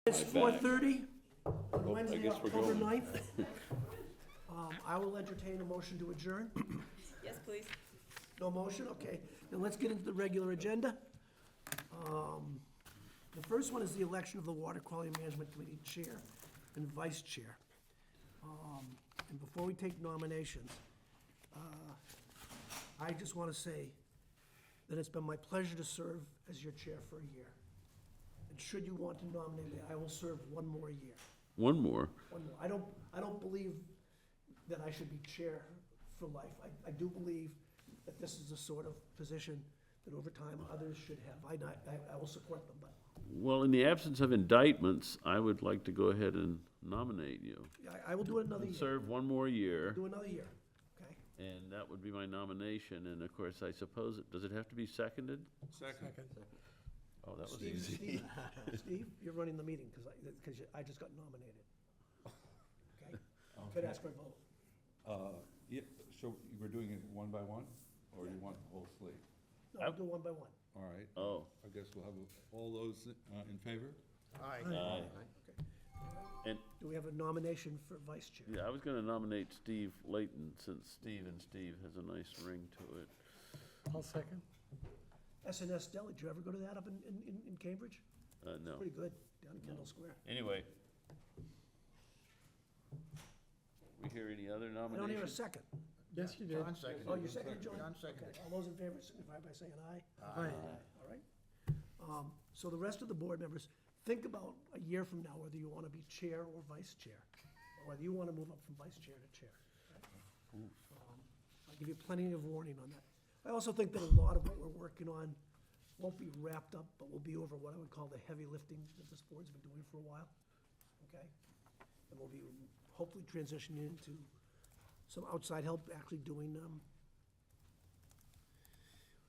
It's 4:30 on I Wednesday, guess we're October going. 9th. I will entertain a motion to adjourn. Yes, please. No motion? Okay. Then let's get into the regular agenda. The first one is the election of the Water Quality Management Committee Chair and Vice Chair. And before we take nominations, I just want to say that it's been my pleasure to serve as your chair for a year. And should you want to nominate me, I will serve one more year. One more. One more. I don't believe that I should be chair for life. I do believe that this is the sort of position that over time others should have. I will support them, but Well, in the absence of indictments, I would like to go ahead and nominate you. I will do it another And year. serve one more year, Do another year, okay? and that would be my nomination, and of course, I suppose, does it have to be seconded? Second. Oh, that was Steve, easy. Steve, you're running the meeting because I just got nominated. Okay? Could ask for a vote. Yeah, so we're doing it one by one, or you want the whole slate? No, we'll do one by one. All right. Oh, I guess we'll have all those in favor? aye. Okay. And, Do we have a nomination for vice chair? yeah, I was gonna nominate Steve Layton, since Steve has a nice ring to it. I'll second. SNS Deli, did you ever go to that up in Cambridge? No. Pretty good, down in Kendall Square. Anyway. We hear any other I don't hear a nominations? second. Yes, you did. Oh, you seconded, John? John seconded. Okay. All those in favor signify by saying aye. Aye. All right. So the rest of the board members, think about a year from now whether you want to be chair or vice chair, or whether you want to move up from vice chair to chair. I'll give you plenty of warning on that. I also think that a lot of what we're working on won't be wrapped up, but will be over what I would call the heavy lifting that this board's been doing for a while, okay? And we'll be hopefully transitioning into some outside help actually doing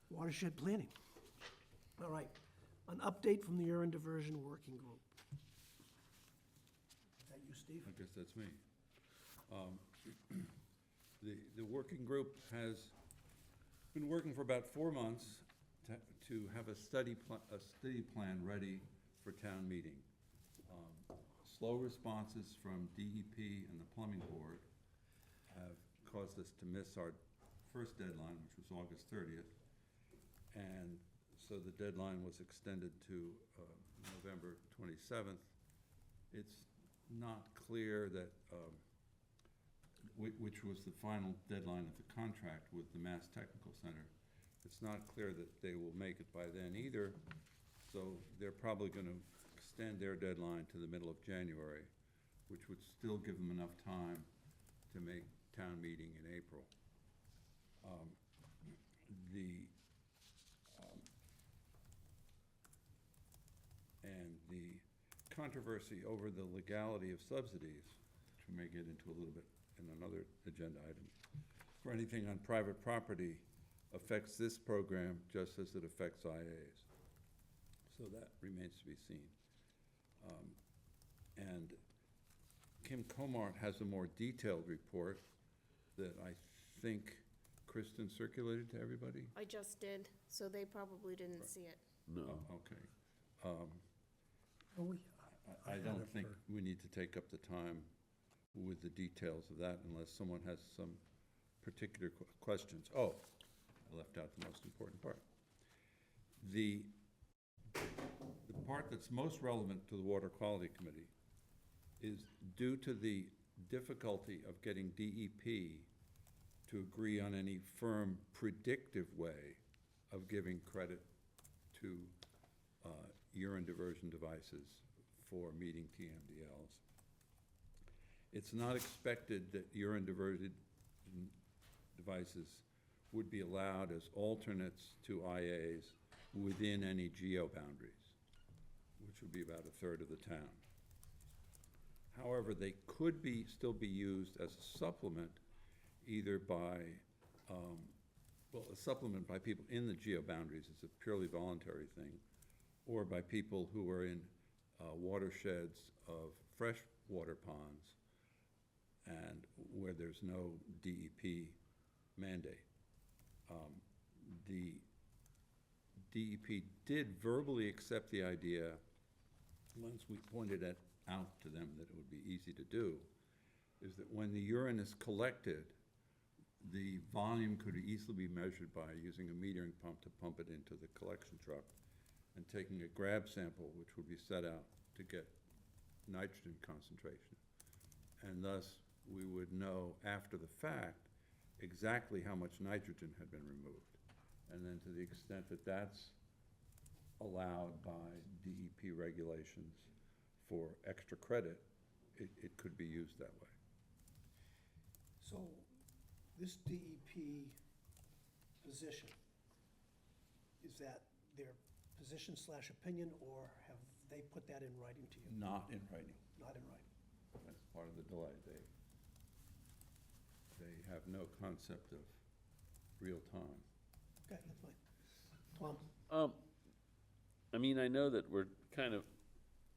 watershed planning. All right, an update from the urine diversion working group. Is that you, Steve? I guess that's me. The working group has been working for about 4 months to have a study plan ready for town meeting. Slow responses from DEP and the plumbing board have caused us to miss our first deadline, which was August 30th. And so the deadline was extended to November 27th. It's not clear that, which was the final deadline of the contract with the Mass Technical Center. It's not clear that they will make it by then either, so they're probably going to extend their deadline to the middle of January, which would still give them enough time to make town meeting in April. And the controversy over the legality of subsidies, which we may get into a little bit in another agenda item, for anything on private property affects this program just as it affects IAs. So that remains to be seen. And Kim Comart has a more detailed report that I think Kristen circulated to everybody? I just did, so they probably didn't see it. No. Oh, okay. Oh, I don't think we need to take up the time with the details of that unless someone has some particular questions. Oh, I left out the most important part. The part that's most relevant to the Water Quality Committee is due to the difficulty of getting DEP to agree on any firm predictive way of giving credit to urine diversion devices for meeting TMDLs. It's not expected that urine diverted devices would be allowed as alternates to IAs within any geo boundaries, which would be about a third of the town. However, they could still be used as a supplement, either by, a supplement by people in the geo boundaries. It's a purely voluntary thing, or by people who are in watersheds of freshwater ponds and where there's no DEP mandate. The DEP did verbally accept the idea once we pointed it out to them that it would be easy to do, is that when the urine is collected, the volume could easily be measured by using a metering pump to pump it into the collection truck and taking a grab sample, which would be set out to get nitrogen concentration. And thus, we would know after the fact exactly how much nitrogen had been removed. And then to the extent that that's allowed by DEP regulations for extra credit, it could be used that way. So this DEP position, is that their position / opinion, or have they put that in writing to you? Not in writing. Not in writing. That's part of the delay. They have no concept of real time. Okay, that's fine. Tom? I mean, I know that we're kind of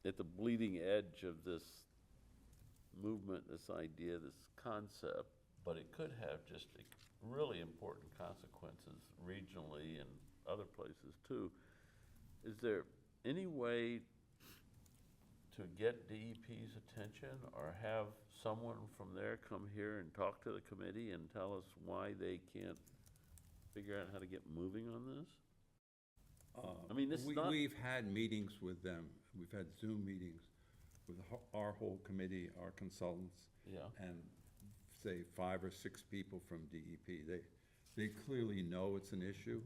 at the bleeding edge of this movement, this idea, this concept, but it could have just really important consequences regionally and other places too. Is there any way to get DEP's attention or have someone from there come here and talk to the committee and tell us why they can't figure out how to get moving on this? I mean, this is not. We've had meetings with them. We've had Zoom meetings with our whole committee, our consultants. Yeah. And say 5 or 6 people from DEP. They clearly know it's an issue.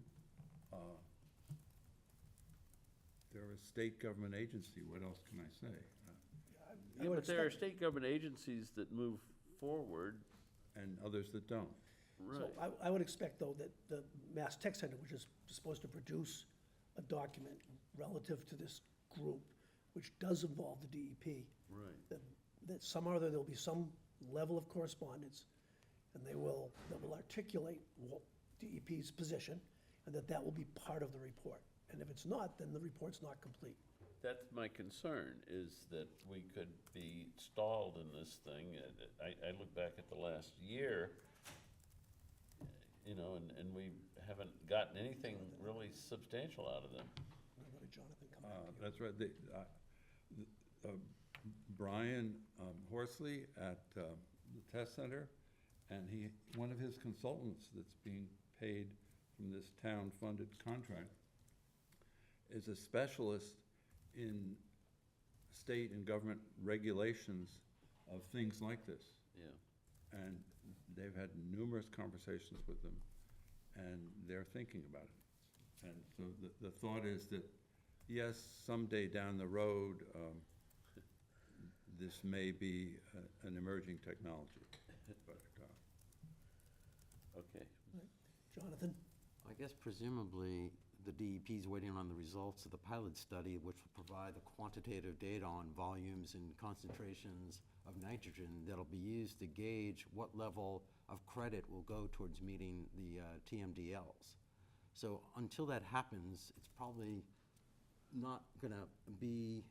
They're a state government agency. What else can I say? I would But there are expect- state government agencies that move forward. And others that don't. So I would expect, though, that the Mass Tech Center, which is supposed to produce a document relative to this group, which does involve the DEP, Right. that somehow or other there'll be some level of correspondence, and that will articulate DEP's position, and that will be part of the report. And if it's not, then the report's not complete. That's my concern, is that we could be stalled in this thing. I look back at the last year, you know, and we haven't gotten anything really substantial out of them. I'm gonna go to Jonathan, come back to you. That's right. Brian Horsley at the test center, and one of his consultants that's being paid from this town-funded contract is a specialist in state and government regulations of things like this. Yeah. And they've had numerous conversations with them, and they're thinking about it. And so the thought is that, yes, someday down the road, this may be an emerging technology. But, Okay. Jonathan? I guess presumably the DEP is waiting on the results of the pilot study, which will provide the quantitative data on volumes and concentrations of nitrogen that'll be used to gauge what level of credit will go towards meeting the TMDLs. So until that happens, it's probably not gonna be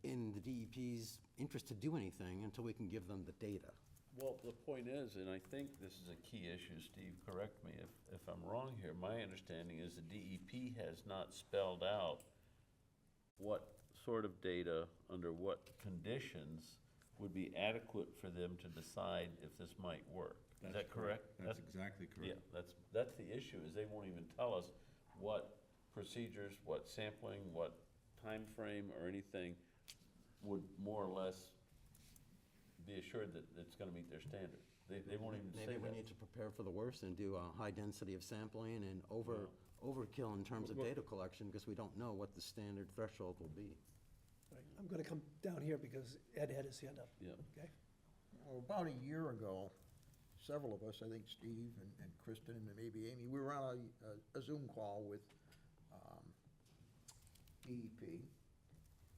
in the DEP's interest to do anything until we can give them the data. Well, the point is, and I think this is a key issue, Steve, correct me if I'm wrong here, my understanding is the DEP has not spelled out what sort of data, under what conditions, would be adequate for them to decide if this might work. Is that correct? That's exactly correct. Yeah, that's the issue, is they won't even tell us what procedures, what sampling, what time frame, or anything would more or less be assured that it's gonna meet their standard. They won't even say Maybe we that. need to prepare for the worst and do a high density of sampling and overkill in terms of Well- data collection, because we don't know what the standard threshold will be. Right, I'm gonna come down here because Ed had his hand up. Yeah. Okay? Well, about a year ago, several of us, I think Steve and Kristen and maybe Amy, we were on a Zoom call with DEP,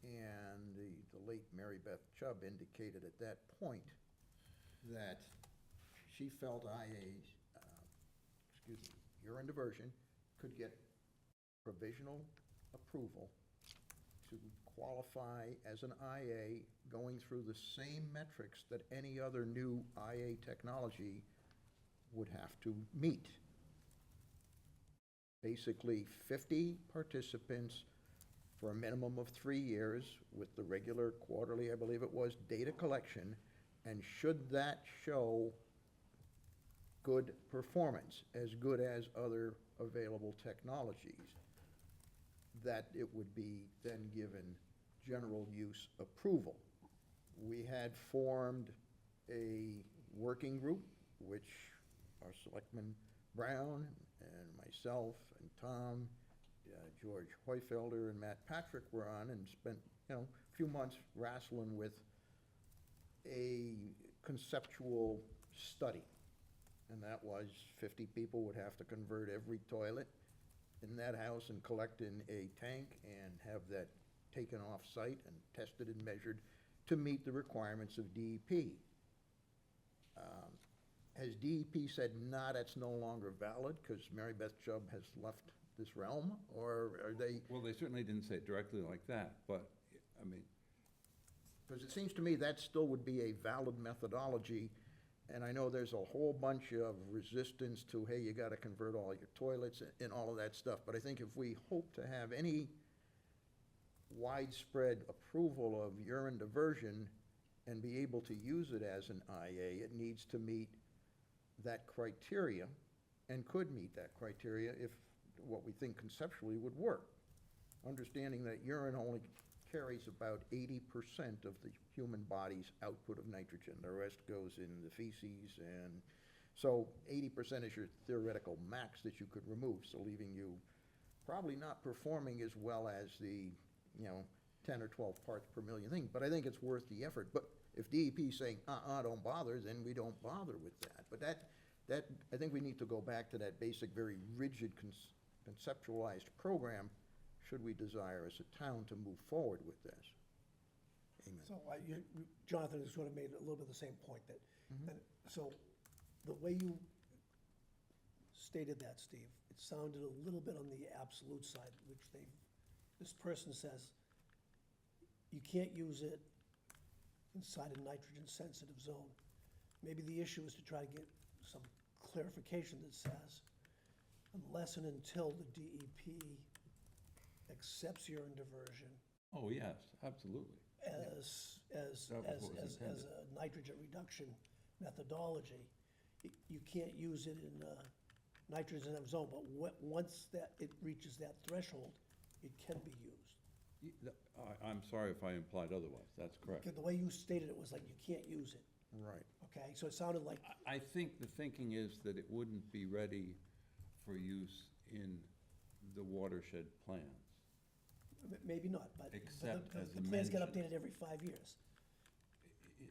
and the late Mary Beth Chubb indicated at that point that she felt IA's, urine diversion could get provisional approval to qualify as an IA going through the same metrics that any other new IA technology would have to meet. Basically, 50 participants for a minimum of 3 years with the regular quarterly, I believe it was, data collection. And should that show good performance, as good as other available technologies, that it would be then given general use approval. We had formed a working group, which our Selectman Brown and myself and Tom, George Hoyfelder and Matt Patrick were on, and spent, a few months wrestling with a conceptual study. And that was 50 people would have to convert every toilet in that house and collect in a tank and have that taken off-site and tested and measured to meet the requirements of DEP. Has DEP said, nah, that's no longer valid because Mary Beth Chubb has left this realm, or are they? Well, they certainly didn't say it directly like that, but, I mean, Because it seems to me that still would be a valid methodology, and I know there's a whole bunch of resistance to, hey, you gotta convert all your toilets and all of that stuff, but I think if we hope to have any widespread approval of urine diversion and be able to use it as an IA, it needs to meet that criteria, and could meet that criteria if what we think conceptually would work. Understanding that urine only carries about 80% of the human body's output of nitrogen. The rest goes in the feces, and so 80% is your theoretical max that you could remove, so leaving you probably not performing as well as the, 10 or 12 parts per million thing, but I think it's worth the effort. But if DEP is saying, don't bother, then we don't bother with that. But that, I think we need to go back to that basic, very rigid conceptualized program, should we desire as a town to move forward with this. Amen. So Jonathan has sort of made a little bit the same point that, so the way you stated that, Steve, it sounded a little bit on the absolute side, which this person says, you can't use it inside a nitrogen-sensitive zone. Maybe the issue is to try to get some clarification that says, unless and until the DEP accepts urine diversion oh, yes, absolutely. as That was what was intended. a nitrogen reduction methodology, you can't use it in a nitrogen zone, but once it reaches that threshold, it can be used. I'm sorry if I implied otherwise, that's correct. Okay, the way you stated it was like you can't use it, Right. okay? So it sounded like, I think the thinking is that it wouldn't be ready for use in the watershed plans. maybe not, but Except as the plans get mentioned. updated every 5 years.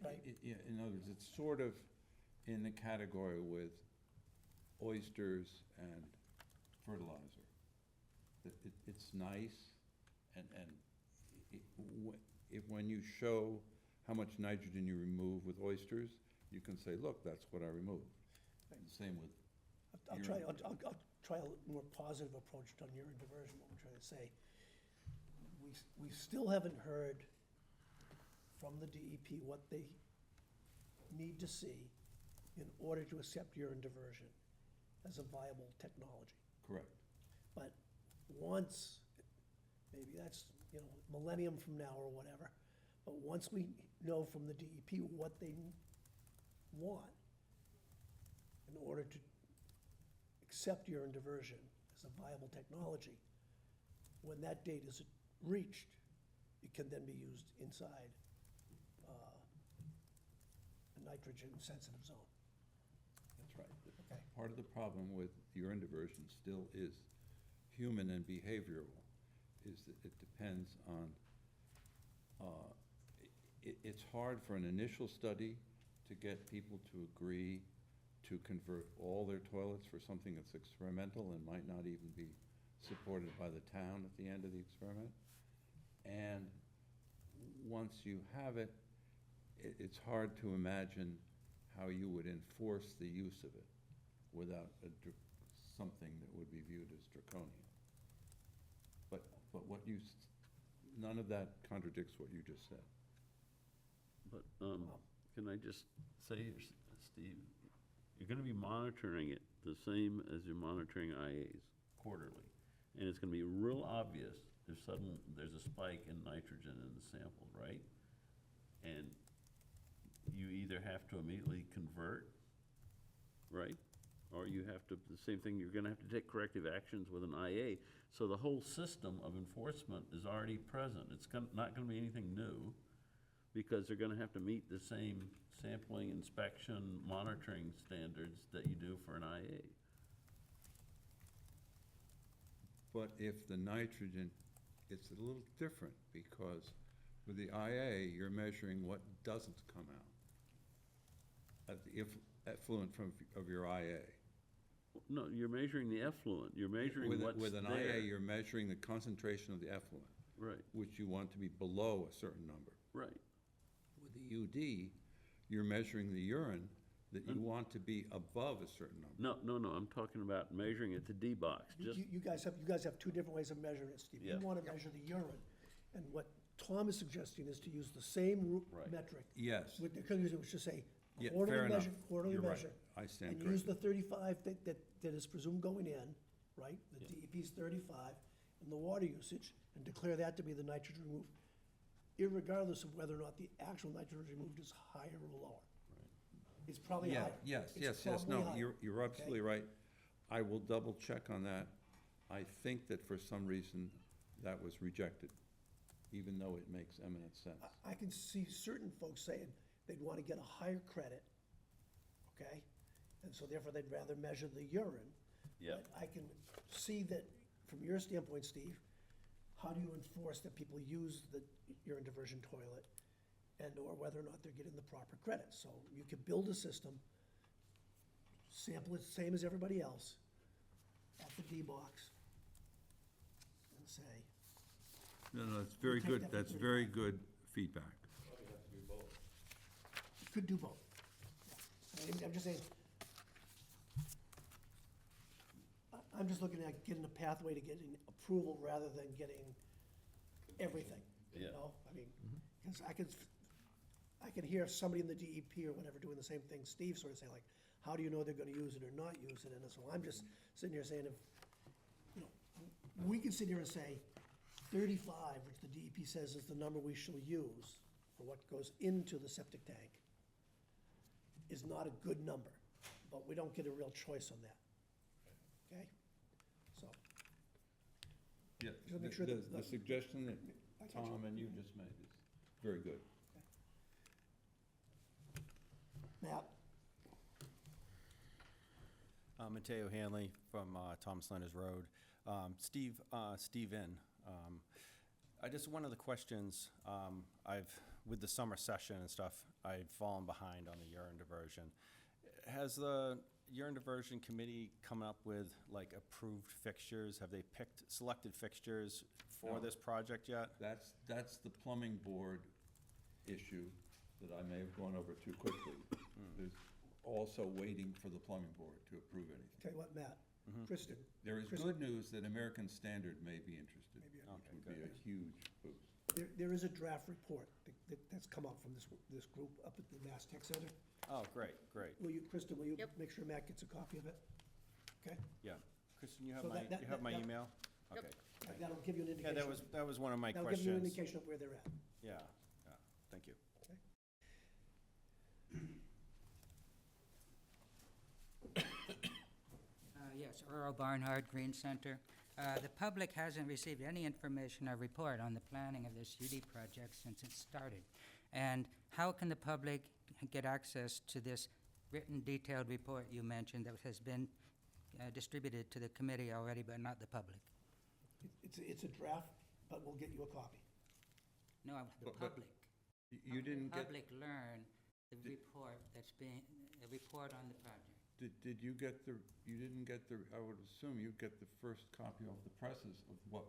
Right. Yeah, in other words, it's sort of in the category with oysters and fertilizer. It's nice, and when you show how much nitrogen you remove with oysters, you can say, look, that's what I removed. And the same with I'll urine. I'll try a more positive approach on urine diversion, what we're trying to say. We still haven't heard from the DEP what they need to see in order to accept urine diversion as a viable technology. Correct. But once, maybe that's, millennium from now or whatever, but once we know from the DEP what they want in order to accept urine diversion as a viable technology, when that date is reached, it can then be used inside a nitrogen-sensitive zone. That's right. Okay. Part of the problem with urine diversion still is human and behavioral, is that it depends on, it's hard for an initial study to get people to agree to convert all their toilets for something that's experimental and might not even be supported by the town at the end of the experiment. And once you have it, it's hard to imagine how you would enforce the use of it without something that would be viewed as draconian. But what none of that contradicts what you just said. But, can I just say, here, Steve, you're gonna be monitoring it the same as you're monitoring IAs quarterly. And it's gonna be real obvious there's a spike in nitrogen in the sample, right? And you either have to immediately convert, right? Or you have to, the same thing, you're gonna have to take corrective actions with an IA. So the whole system of enforcement is already present. It's not gonna be anything new, because they're gonna have to meet the same sampling, inspection, monitoring standards that you do for an IA. But if the nitrogen, it's a little different, because with the IA, you're measuring what doesn't come out at the effluent of your IA. No, you're measuring the effluent, you're measuring what's there. With an IA, you're measuring the concentration of the effluent, Right, which you want to be below a certain number. right. With the UD, you're measuring the urine that you want to be above a certain number. No, I'm talking about measuring at the D box, just, You guys have two different ways of measuring it, Steve. You Yeah. wanna measure the urine, and what Tom is suggesting is to use the same Right. metric. Yes. With the, which is say, Yeah, quarterly fair enough. measure, quarterly You're right. measure. I stand And use corrected. the 35 that is presumed going in, right? The Yeah. DEP's 35, and the water usage, and declare that to be the nitrogen removed, irregardless of whether or not the actual nitrogen removed is higher or lower. It's probably Yeah, higher. yes, It's yes, probably no, higher, you're absolutely okay? right. I will double check on that. I think that for some reason that was rejected, even though it makes eminent sense. I can see certain folks saying they'd want to get a higher credit, okay? And so therefore they'd rather measure the urine. Yep. But I can see that, from your standpoint, Steve, how do you enforce that people use the urine diversion toilet and/or whether or not they're getting the proper credit? So you could build a system, sample it same as everybody else at the D box, and say, No, that's very take good, that that's for very good feedback. you could do both. I'm just saying, I'm just looking at getting a pathway to getting approval rather than getting everything, you Yeah. know? I mean, because I can hear somebody in the DEP or whatever doing the same thing Steve sort of saying, like, how do you know they're gonna use it or not use it? And so I'm just sitting here saying, if, you know, we can sit here and say 35, which the DEP says is the number we shall use for what goes into the septic tank, is not a good number, but we don't get a real choice on that. Okay? So, Yeah, Just make sure that- the suggestion that I got Tom and you just made is very good. Matt, Mateo Hanley from Thomas Lenders Road. Steve N. I just, one of the questions, with the summer session and stuff, I've fallen behind on the urine diversion. Has the urine diversion committee come up with like approved fixtures? Have they selected fixtures for No. this project yet? That's the plumbing board issue that I may have gone over too quickly. There's also waiting for the plumbing board to approve anything. tell you what, Matt, Kristen, There is Chris- good news that American Standard may be interested, Maybe, which okay, would be a good. huge boost. there is a draft report that's come out from this group up at the Mass Tech Center. Oh, great. Kristen, will you Yep. make sure Matt gets a copy of it? Okay? Yeah. Kristen, you have So my, that- you have my that- email? Yep. Okay. That'll give you an Yeah, indication. that was one of my That'll give you an questions. indication of where they're at. Yeah, thank you. Yes, Earl Barnhart, Green Center. The public hasn't received any information or report on the planning of this UD project since it started. And how can the public get access to this written detailed report you mentioned that has been distributed to the committee already, but not the public? It's a draft, but we'll get you a copy. No, the But- public. You didn't get, Public learn the report that's being, a report on the project. did you get you didn't get I would assume you get the first copy of the presses of what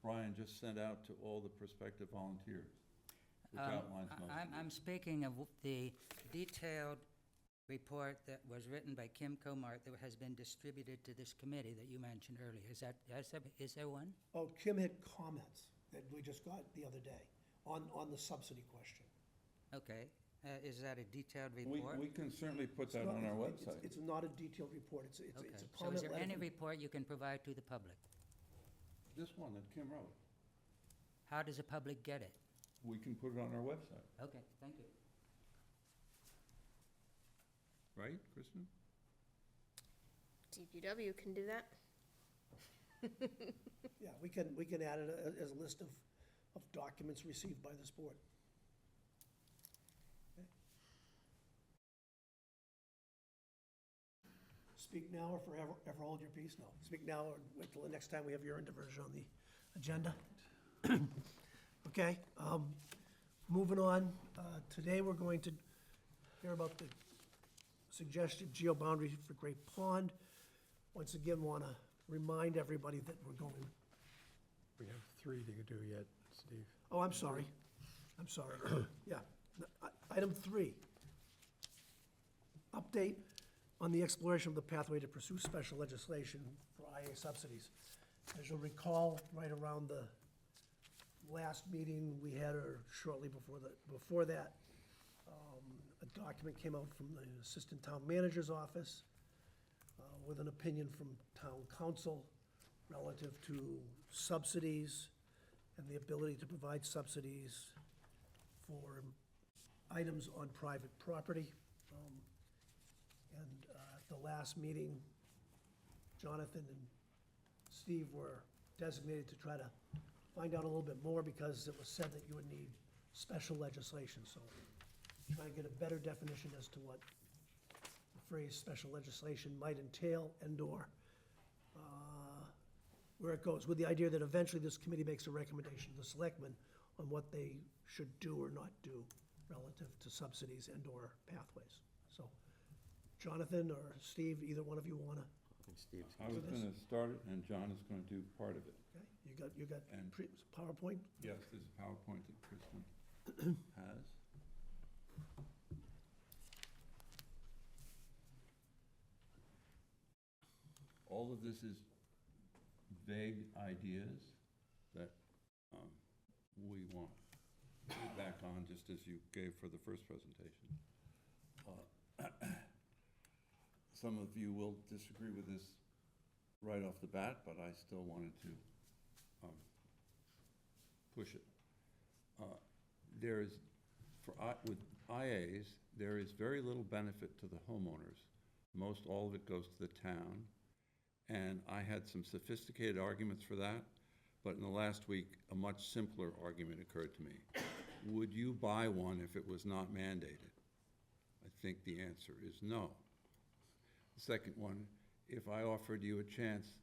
Brian just sent out to all the prospective volunteers, which outlines most of I'm it. speaking of the detailed report that was written by Kim Comart that has been distributed to this committee that you mentioned earlier. Is there one? Oh, Kim had comments that we just got the other day on the subsidy question. Okay. Is that a detailed We report? can certainly put It's that not- on our it's- website. It's not a detailed report, it's Okay. a So is comment there letter any from- report you can provide to the public? This one that Kim wrote. how does the public get it? We can put it on our website, Okay, thank you. right, Kristen? DPW can do that. Yeah, we can add it as a list of documents received by this board. Okay. Speak now or forever hold your peace? No. Speak now or wait till the next time we have your diversion on the agenda. Okay, moving on. Today, we're going to hear about the suggested geo-boundary for Great Pond. Once again, want to remind everybody that we're going, We have 3 to do yet, Steve. oh, I'm sorry. Yeah. Item 3, update on the exploration of the pathway to pursue special legislation for IA subsidies. As you'll recall, right around the last meeting we had, or shortly before that, a document came out from the Assistant Town Manager's Office with an opinion from Town Council relative to subsidies and the ability to provide subsidies for items on private property. And at the last meeting, Jonathan and Steve were designated to try to find out a little bit more, because it was said that you would need special legislation. So trying to get a better definition as to what the phrase special legislation might entail, and/or where it goes, with the idea that eventually this committee makes a recommendation to the selectmen on what they should do or not do relative to subsidies and/or pathways. So Jonathan or Steve, either one of you want to, I think Steve's I was gonna start it, and John is gonna do part of it. okay? You got And- PowerPoint? Yes, there's a PowerPoint that Kristen has. All of this is vague ideas that we want back on, just as you gave for the first presentation. Some of you will disagree with this right off the bat, but I still wanted to push it. With IAs, there is very little benefit to the homeowners. Most all of it goes to the town. And I had some sophisticated arguments for that, but in the last week, a much simpler argument occurred to me. Would you buy one if it was not mandated? I think the answer is no. The second one, if I offered you a chance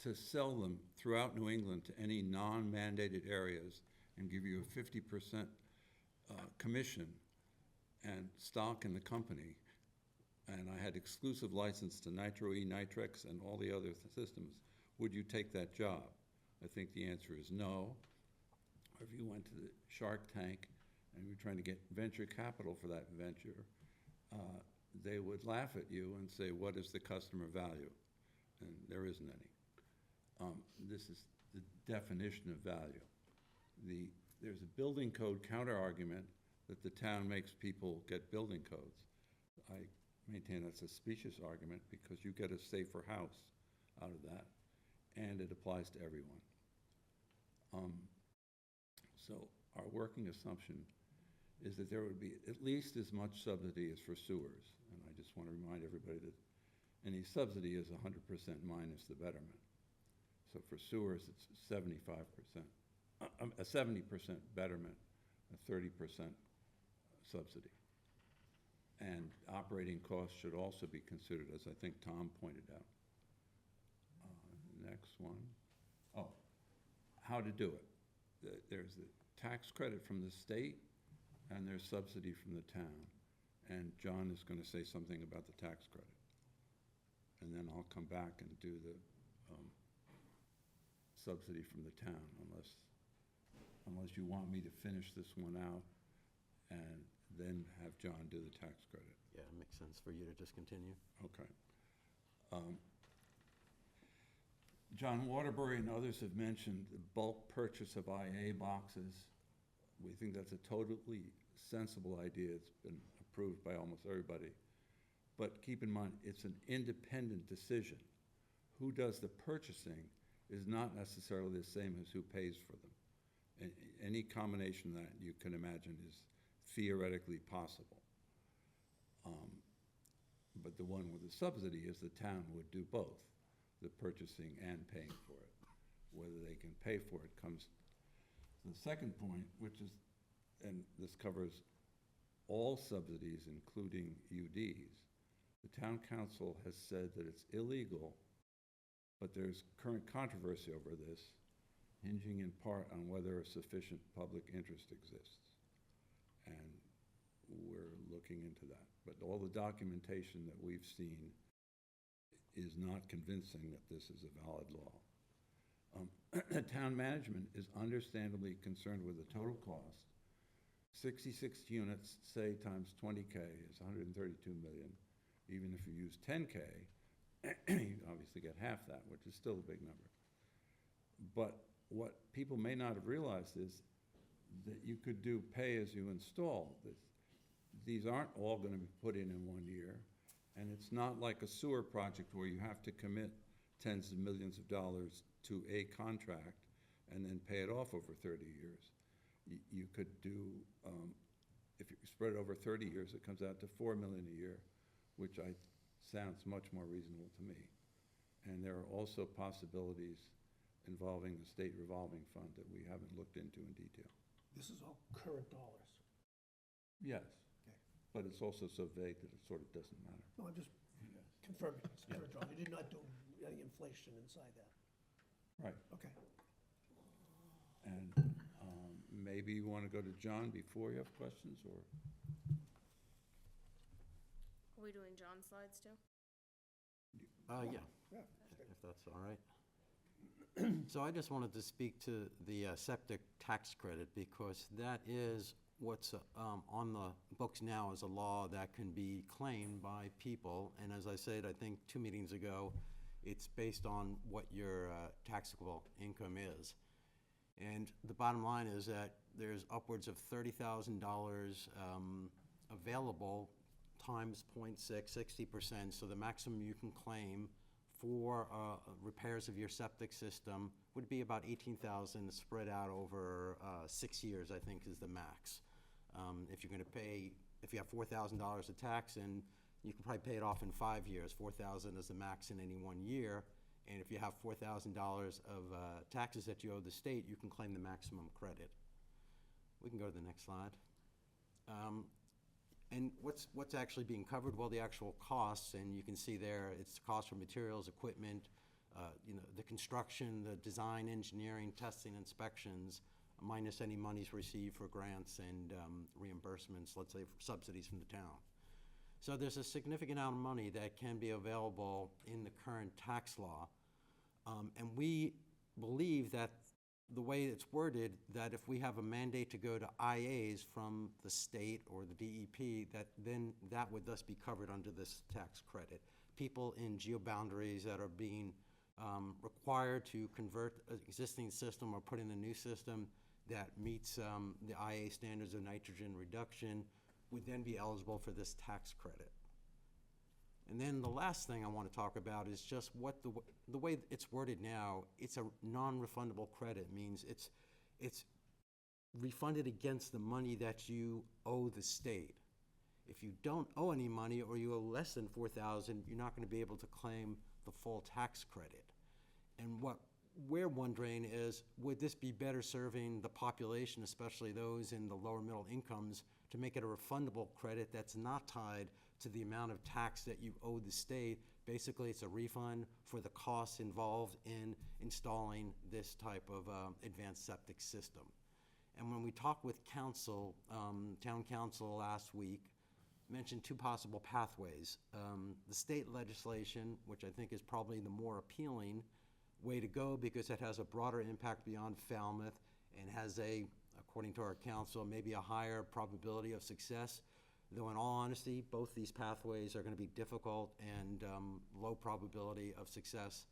to sell them throughout New England to any non-mandated areas and give you a 50% commission and stock in the company, and I had exclusive license to Nitro-E, Nitrex, and all the other systems, would you take that job? I think the answer is no. Or if you went to the Shark Tank and you're trying to get venture capital for that venture, they would laugh at you and say, what is the customer value? And there isn't any. This is the definition of value. There's a building code counter-argument that the town makes people get building codes. I maintain that's a specious argument, because you get a safer house out of that, and it applies to everyone. So our working assumption is that there would be at least as much subsidy as for sewers. And I just want to remind everybody that any subsidy is 100% minus the betterment. So for sewers, it's 75%, a 70% betterment, a 30% subsidy. And operating costs should also be considered, as I think Tom pointed out. Next one. Oh, how to do it. There's the tax credit from the state, and there's subsidy from the town. And John is going to say something about the tax credit. And then I'll come back and do the subsidy from the town, unless you want me to finish this one out and then have John do the tax credit. Yeah, it makes sense for you to just continue. Okay. John Waterbury and others have mentioned the bulk purchase of IA boxes. We think that's a totally sensible idea. It's been approved by almost everybody. But keep in mind, it's an independent decision. Who does the purchasing is not necessarily the same as who pays for them. Any combination that you can imagine is theoretically possible. But the one with the subsidy is the town would do both, the purchasing and paying for it. Whether they can pay for it comes to the second point, which is, and this covers all subsidies, including UDs. The town council has said that it's illegal, but there's current controversy over this, hinging in part on whether a sufficient public interest exists. And we're looking into that. But all the documentation that we've seen is not convincing that this is a valid law. Town management is understandably concerned with the total cost. 66 units, say, times 20K is 132 million. Even if you use 10K, you obviously get half that, which is still a big number. But what people may not have realized is that you could do pay as you install. These aren't all going to be put in 1 year, and it's not like a sewer project where you have to commit tens of millions of dollars to a contract and then pay it off over 30 years. You could do, if you spread it over 30 years, it comes out to $4 million a year, which sounds much more reasonable to me. And there are also possibilities involving the state revolving fund that we haven't looked into in detail. This is all current dollars. Yes, Okay. but it's also so vague that it sort of doesn't matter. No, I'm just confirming it's current dollars. You did not do any inflation inside that. Right. Okay. And maybe you want to go to John before you have questions, or? Are we doing John's slides too? Yeah, Yeah. if that's all right. So I just wanted to speak to the septic tax credit, because that is what's on the books now as a law that can be claimed by people. And as I said, I think 2 meetings ago, it's based on what your taxable income is. And the bottom line is that there's upwards of $30,000 available times 0.6, 60%. So the maximum you can claim for repairs of your septic system would be about $18,000 spread out over 6 years, I think, is the max. If you're going to pay, if you have $4,000 of tax, and you can probably pay it off in 5 years. $4,000 is the max in any 1 year. And if you have $4,000 of taxes that you owe the state, you can claim the maximum credit. We can go to the next slide. And what's actually being covered? Well, the actual costs, and you can see there, it's the cost for materials, equipment, the construction, the design, engineering, testing, inspections, minus any monies received for grants and reimbursements, let's say subsidies from the town. So there's a significant amount of money that can be available in the current tax law. And we believe that the way it's worded, that if we have a mandate to go to IAs from the state or the DEP, that then that would thus be covered under this tax credit. People in geoboundaries that are being required to convert an existing system or put in a new system that meets the IA standards of nitrogen reduction would then be eligible for this tax credit. And then the last thing I want to talk about is just what the way it's worded now. It's a non-refundable credit, means it's refunded against the money that you owe the state. If you don't owe any money, or you owe less than $4,000, you're not going to be able to claim the full tax credit. And what we're wondering is, would this be better serving the population, especially those in the lower middle incomes, to make it a refundable credit that's not tied to the amount of tax that you owe the state? Basically, it's a refund for the costs involved in installing this type of advanced septic system. And when we talked with council, town council last week, mentioned two possible pathways. The state legislation, which I think is probably the more appealing way to go, because it has a broader impact beyond Falmouth and has a, according to our council, maybe a higher probability of success. Though in all honesty, both these pathways are going to be difficult and low probability of success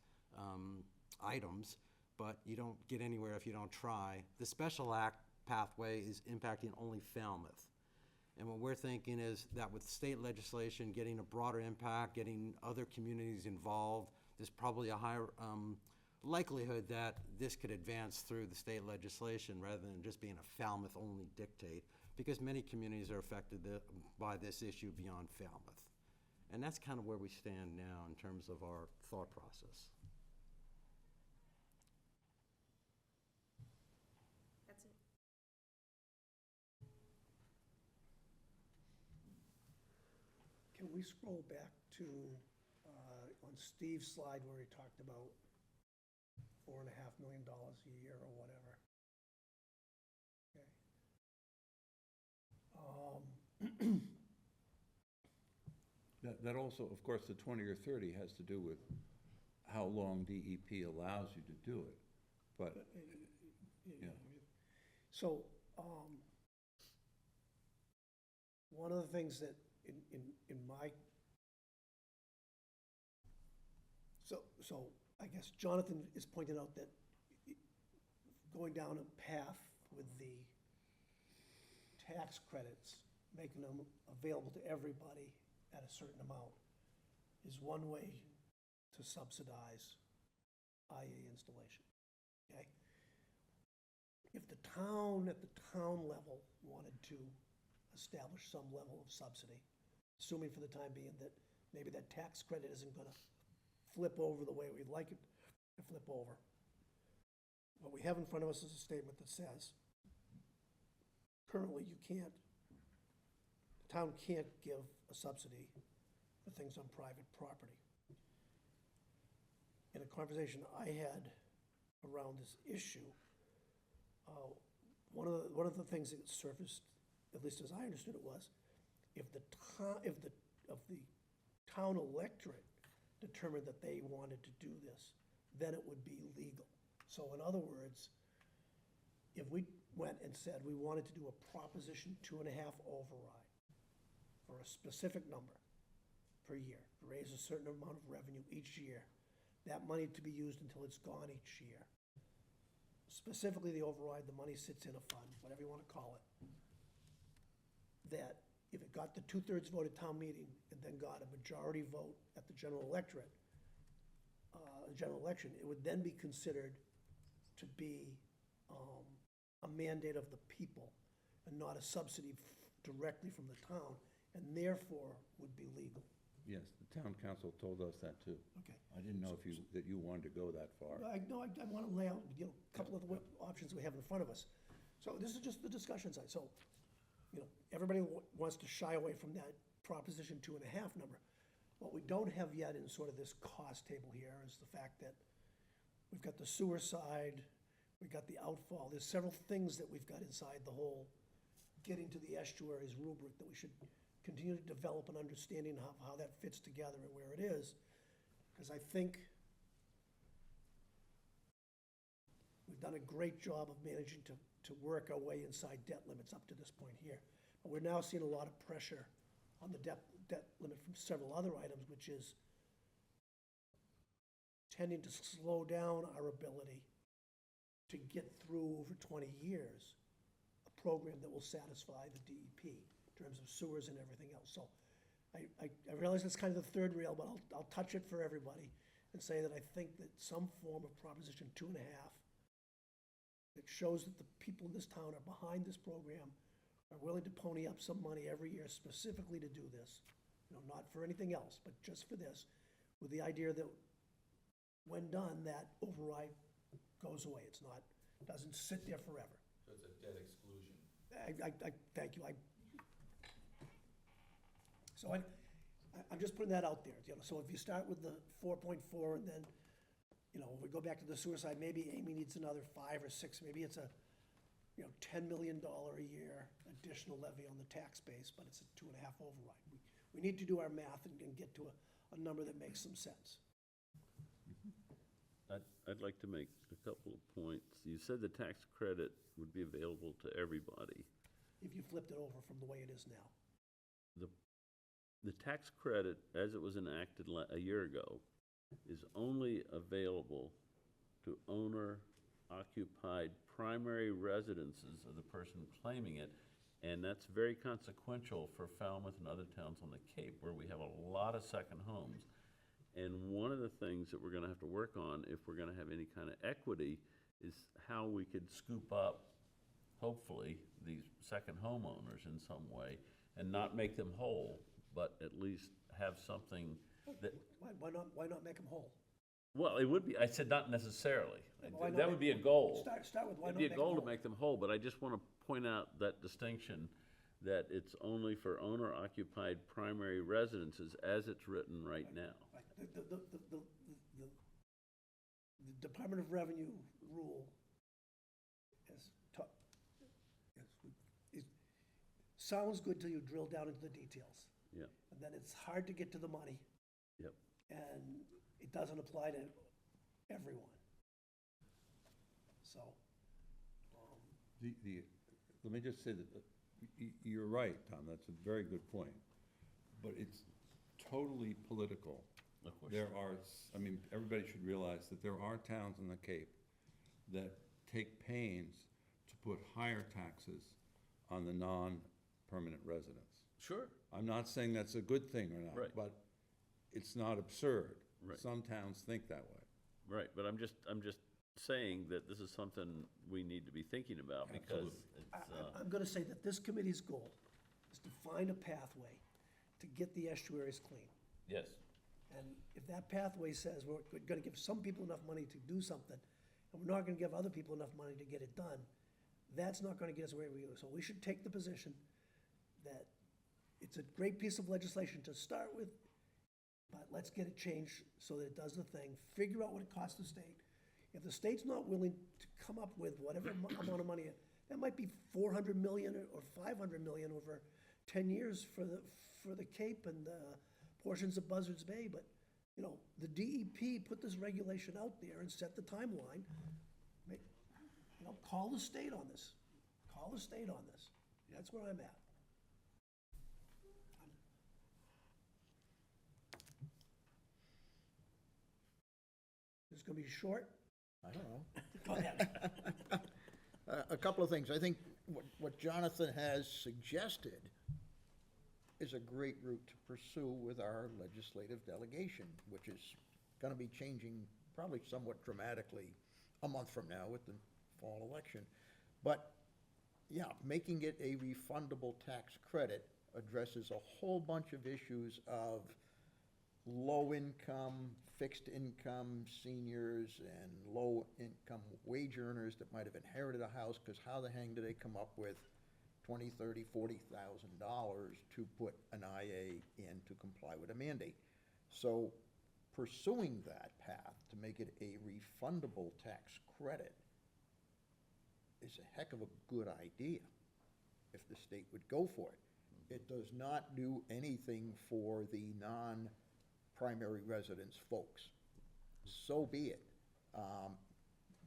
items, but you don't get anywhere if you don't try. The special act pathway is impacting only Falmouth. And what we're thinking is that with state legislation getting a broader impact, getting other communities involved, there's probably a higher likelihood that this could advance through the state legislation rather than just being a Falmouth-only dictate, because many communities are affected by this issue beyond Falmouth. And that's kind of where we stand now in terms of our thought process. That's it. Can we scroll back to, on Steve's slide where he talked about $4.5 million a year or whatever? Okay. That also, of course, the 20 or 30 has to do with how long DEP allows you to do it. But, yeah. So, one of the things that in my, so I guess Jonathan is pointing out that going down a path with the tax credits, making them available to everybody at a certain amount is one way to subsidize IA installation, okay? If the town, at the town level, wanted to establish some level of subsidy, assuming for the time being that maybe that tax credit isn't gonna flip over the way we'd like it to flip over. What we have in front of us is a statement that says, currently you can't, the town can't give a subsidy for things on private property. In a conversation I had around this issue, one of the things that surfaced, at least as I understood it, was if the town electorate determined that they wanted to do this, then it would be legal. So in other words, if we went and said we wanted to do a Proposition 2.5 override for a specific number per year, raise a certain amount of revenue each year, that money to be used until it's gone each year. Specifically the override, the money sits in a fund, whatever you want to call it, that if it got the 2/3 vote at town meeting and then got a majority vote at the general electorate, general election, it would then be considered to be a mandate of the people and not a subsidy directly from the town, and therefore would be legal. Yes, the town council told us that too. Okay. I didn't know that you wanted to go that far. I want to lay out, a couple of the options we have in front of us. So this is just the discussion side. So, everybody wants to shy away from that Proposition 2.5 number. What we don't have yet in sort of this cost table here is the fact that we've got the sewer side, we've got the outfall. There's several things that we've got inside the whole getting to the estuaries rubric that we should continue to develop an understanding of how that fits together and where it is. Because I think we've done a great job of managing to work our way inside debt limits up to this point here. But we're now seeing a lot of pressure on the debt limit from several other items, which is tending to slow down our ability to get through over 20 years a program that will satisfy the DEP in terms of sewers and everything else. So I realize it's kind of the third rail, but I'll touch it for everybody and say that I think that some form of Proposition 2.5 that shows that the people in this town are behind this program, are willing to pony up some money every year specifically to do this, not for anything else, but just for this, with the idea that when done, that override goes away. It's not, doesn't sit there forever. So it's a debt exclusion. I thank you. So I'm just putting that out there, so if you start with the 4.4 and then, if we go back to the sewer side, maybe Amy needs another 5 or 6, maybe it's a, $10 million a year additional levy on the tax base, but it's a 2.5 override. We need to do our math and get to a number that makes some sense. I'd like to make a couple of points. You said the tax credit would be available to everybody. If you flipped it over from the way it is now. The tax credit, as it was enacted a year ago, is only available to owner-occupied primary residences of the person claiming it, and that's very consequential for Falmouth and other towns on the Cape where we have a lot of second homes. And one of the things that we're gonna have to work on, if we're gonna have any kind of equity, is how we could scoop up, hopefully, these second homeowners in some way, and not make them whole, but at least have something that, Why not make them whole? well, it would be, I said not necessarily. Why not That would make- be a goal. Start with why It'd not be a make them goal to whole? make them whole, but I just want to point out that distinction, that it's only for owner-occupied primary residences as it's written right now. Right. The Department of Revenue rule sounds good till you drill down into the details. Yeah, And then it's hard to get to the money, yep. and it doesn't apply to everyone. So, Let me just say that, you're right, Tom, that's a very good point, but it's totally political. Of course. There are, I mean, everybody should realize that there are towns in the Cape that take pains to put higher taxes on the non-permanent residents. Sure. I'm not saying that's a good thing or not. Right. But it's not absurd. Right. Some towns think that way. Right, but I'm just saying that this is something we need to be thinking about, because it's, I'm gonna say that this committee's goal is to find a pathway to get the estuaries clean. yes, And if that pathway says we're gonna give some people enough money to do something, and we're not gonna give other people enough money to get it done, that's not gonna get us where we go. So we should take the position that it's a great piece of legislation to start with, but let's get it changed so that it does the thing, figure out what it costs the state. If the state's not willing to come up with whatever amount of money, that might be 400 million or 500 million over 10 years for the Cape and portions of Buzzards Bay, but, you know, the DEP put this regulation out there and set the timeline. You know, call the state on this. Call the state on this. That's where I'm at. It's gonna be short. I don't know. Go ahead. A couple of things. I think what Jonathan has suggested is a great route to pursue with our legislative delegation, which is gonna be changing probably somewhat dramatically a month from now with the fall election. But, yeah, making it a refundable tax credit addresses a whole bunch of issues of low-income, fixed-income seniors and low-income wage earners that might have inherited a house, because how the heck do they come up with $20,000, $30,000, $40,000 to put an IA in to comply with a mandate? So pursuing that path to make it a refundable tax credit is a heck of a good idea if the state would go for it. It does not do anything for the non-primary residence folks. So be it.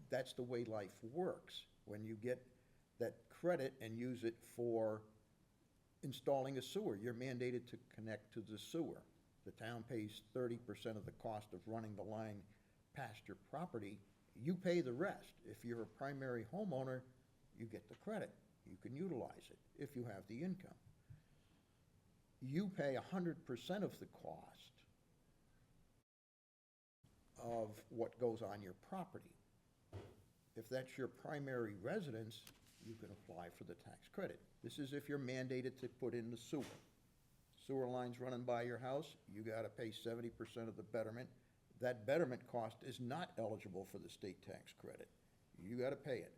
That's the way life works. When you get that credit and use it for installing a sewer, you're mandated to connect to the sewer. The town pays 30% of the cost of running the line past your property. You pay the rest. If you're a primary homeowner, you get the credit. You can utilize it if you have the income. You pay 100% of the cost of what goes on your property. If that's your primary residence, you can apply for the tax credit. This is if you're mandated to put in the sewer. Sewer line's running by your house, you gotta pay 70% of the betterment. That betterment cost is not eligible for the state tax credit. You gotta pay it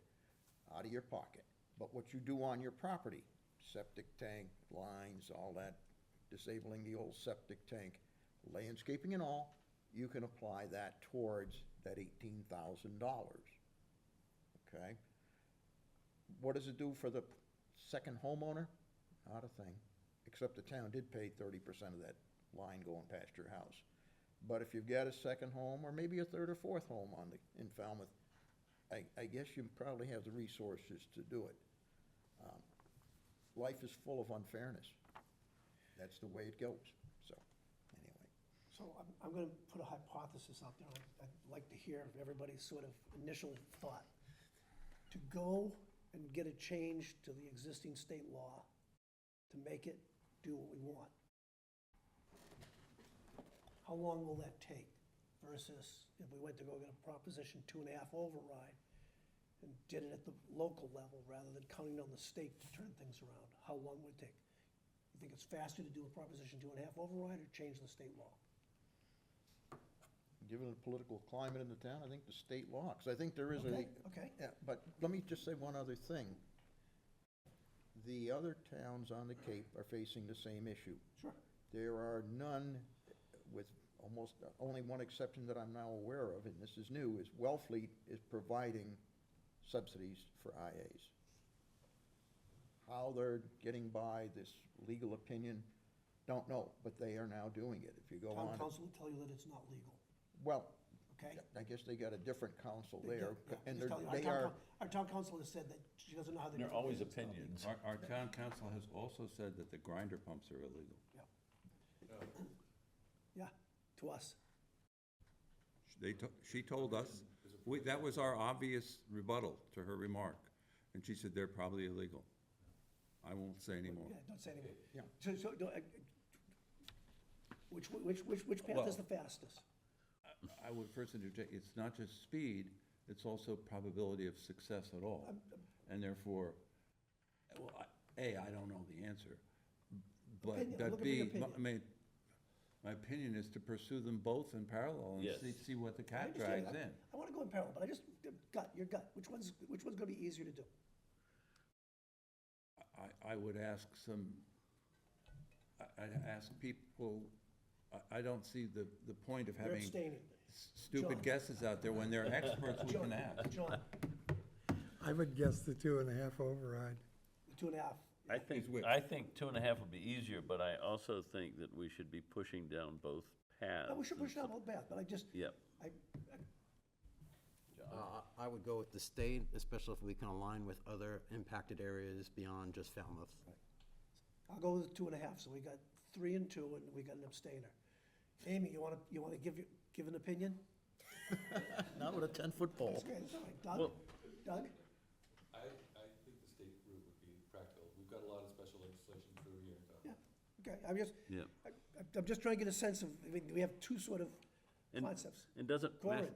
out of your pocket. But what you do on your property, septic tank, lines, all that, disabling the old septic tank, landscaping and all, you can apply that towards that $18,000. Okay? What does it do for the second homeowner? Not a thing, except the town did pay 30% of that line going past your house. But if you've got a second home, or maybe a third or fourth home in Falmouth, I guess you probably have the resources to do it. Life is full of unfairness. That's the way it goes, so, anyway. So I'm gonna put a hypothesis out there. I'd like to hear everybody's sort of initial thought. To go and get a change to the existing state law to make it do what we want. how long will that take? Versus if we went to go get a Proposition 2.5 override and did it at the local level rather than counting on the state to turn things around, how long would it take? You think it's faster to do a Proposition 2.5 override or change the state law? Given the political climate in the town, I think the state law, because I think there is a. Okay. Yeah, but let me just say one other thing. The other towns on the Cape are facing the same issue. Sure. There are none, with almost only one exception that I'm now aware of, and this is new, is Wellfleet is providing subsidies for IAs. How they're getting by this legal opinion, don't know, but they are now doing it. If you go Town on. council will tell you that it's not legal, Well, okay? I guess they got a different council They there, do, yeah. and Just tell you, they are, Our town council has said that she doesn't know how they're. There are always opinions. Our town council has also said that the grinder pumps are illegal. Yeah, to us. She told us, that was our obvious rebuttal to her remark, and she said they're probably illegal. I won't say anymore. Yeah, don't say anything. Yeah. So, which path is the fastest? I would first interject, it's not just speed, it's also probability of success at all. And therefore, well, I don't know the answer. Opinion, I'm But looking for your B, opinion. my opinion is to pursue them both in parallel and Yes. see what the I cat understand drags that. in. I wanna go in parallel, but I just, your gut, which one's gonna be easier to do? I would ask I'd ask people, I don't see the point of You're having abstaining. stupid John. guesses out there when there are experts we can ask. John, I would guess the 2.5 override. 2.5. I think, which? I think 2.5 would be easier, but I also think that we should be pushing down both paths. No, we should push down both paths, but I just, Yep. I would go with the state, especially if we can align with other impacted areas beyond just Falmouth. I'll go with 2.5, so we got 3 and 2, and we got an abstainer. Amy, you wanna give an opinion? not with a 10-foot pole. That's great, that's all right. Doug? Well- Doug? I think the state route would be practical. We've got a lot of special legislation through here, so. Yeah, okay, I'm just, Yeah. I'm just trying to get a sense of, I mean, we have two sort of And- concepts. And doesn't Corin, Mass-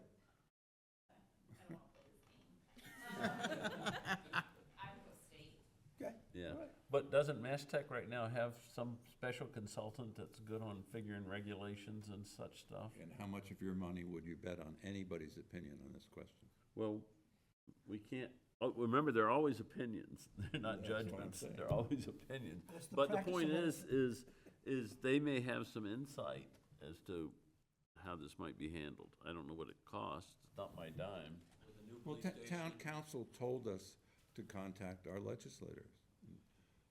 okay? Yeah, All right. but doesn't Mass Tech right now have some special consultant that's good on figuring regulations and such stuff? And how much of your money would you bet on anybody's opinion on this question? Well, we can't, oh, remember, they're always opinions, they're not That's what I'm judgments, saying. they're always opinions. That's the But the practice point of is they may have some insight as to how this might be handled. I don't know what it costs, it's not my dime. With the new Well, police town station, council told us to contact our legislators.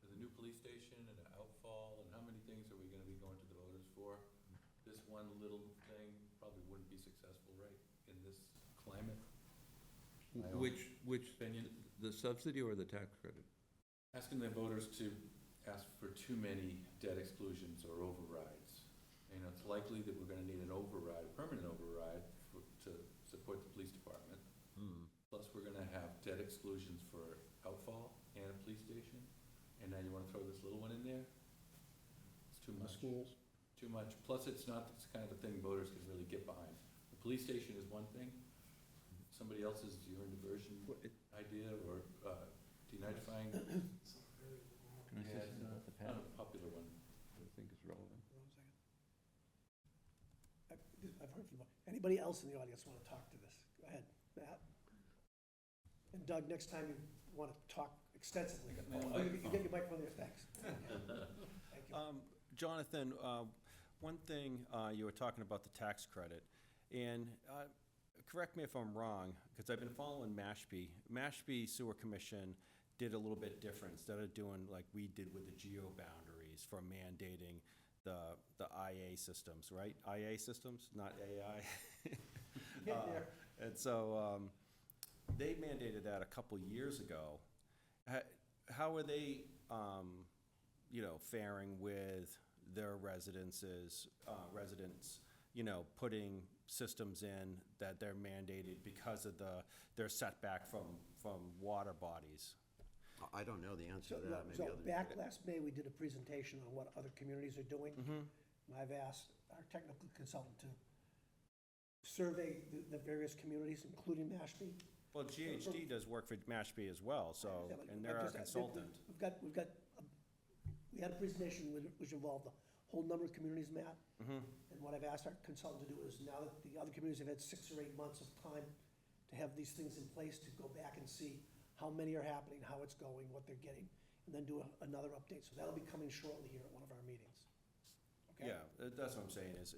with the new police station and an outfall, and how many things are we gonna be going to the voters for? This one little thing probably wouldn't be successful, right, in this climate? My own Which, opinion. the subsidy or the tax credit? Asking the voters to ask for too many debt exclusions or overrides. You know, it's likely that we're gonna need an override, a permanent override, to support the police department. Plus, we're gonna have debt exclusions for outfall and a police station, and now you wanna throw this little one in there? It's too The much. schools. Too much, plus it's not this kind of thing voters can really get behind. The police station is one thing, somebody else's urine diversion idea, or denitrifying, Can I say yeah, something about the not path? a popular one. I think is relevant. Hold on a second. I've heard from, anybody else in the audience want to talk to this? Go ahead, Matt. And Doug, next time you want to talk extensively, you get your microphone there, thanks. Thank you. Jonathan, one thing, you were talking about the tax credit, and correct me if I'm wrong, because I've been following Mashpee. Mashpee Sewer Commission did a little bit different. Instead of doing like we did with the geo boundaries for mandating the IA systems, right? IA systems, not AI. Getting there. And so they mandated that a couple years ago. How are they, faring with their residents, putting systems in that they're mandated because of their setback from water bodies? I don't know the answer So, to that, maybe so others. back last May, we did a presentation on what other communities are doing. I've asked our technical consultant to survey the various communities, including Mashpee. Well, GHD does work for Mashpee as well, so, Yeah, but and they're our just- consultant. We had a presentation which involved a whole number of communities, Matt. Mm-hmm. And what I've asked our consultant to do is, now that the other communities have had 6 or 8 months of time to have these things in place, to go back and see how many are happening, how it's going, what they're getting, and then do another update. So that'll be coming shortly here at one of our meetings. Okay? Yeah, that's what I'm saying, is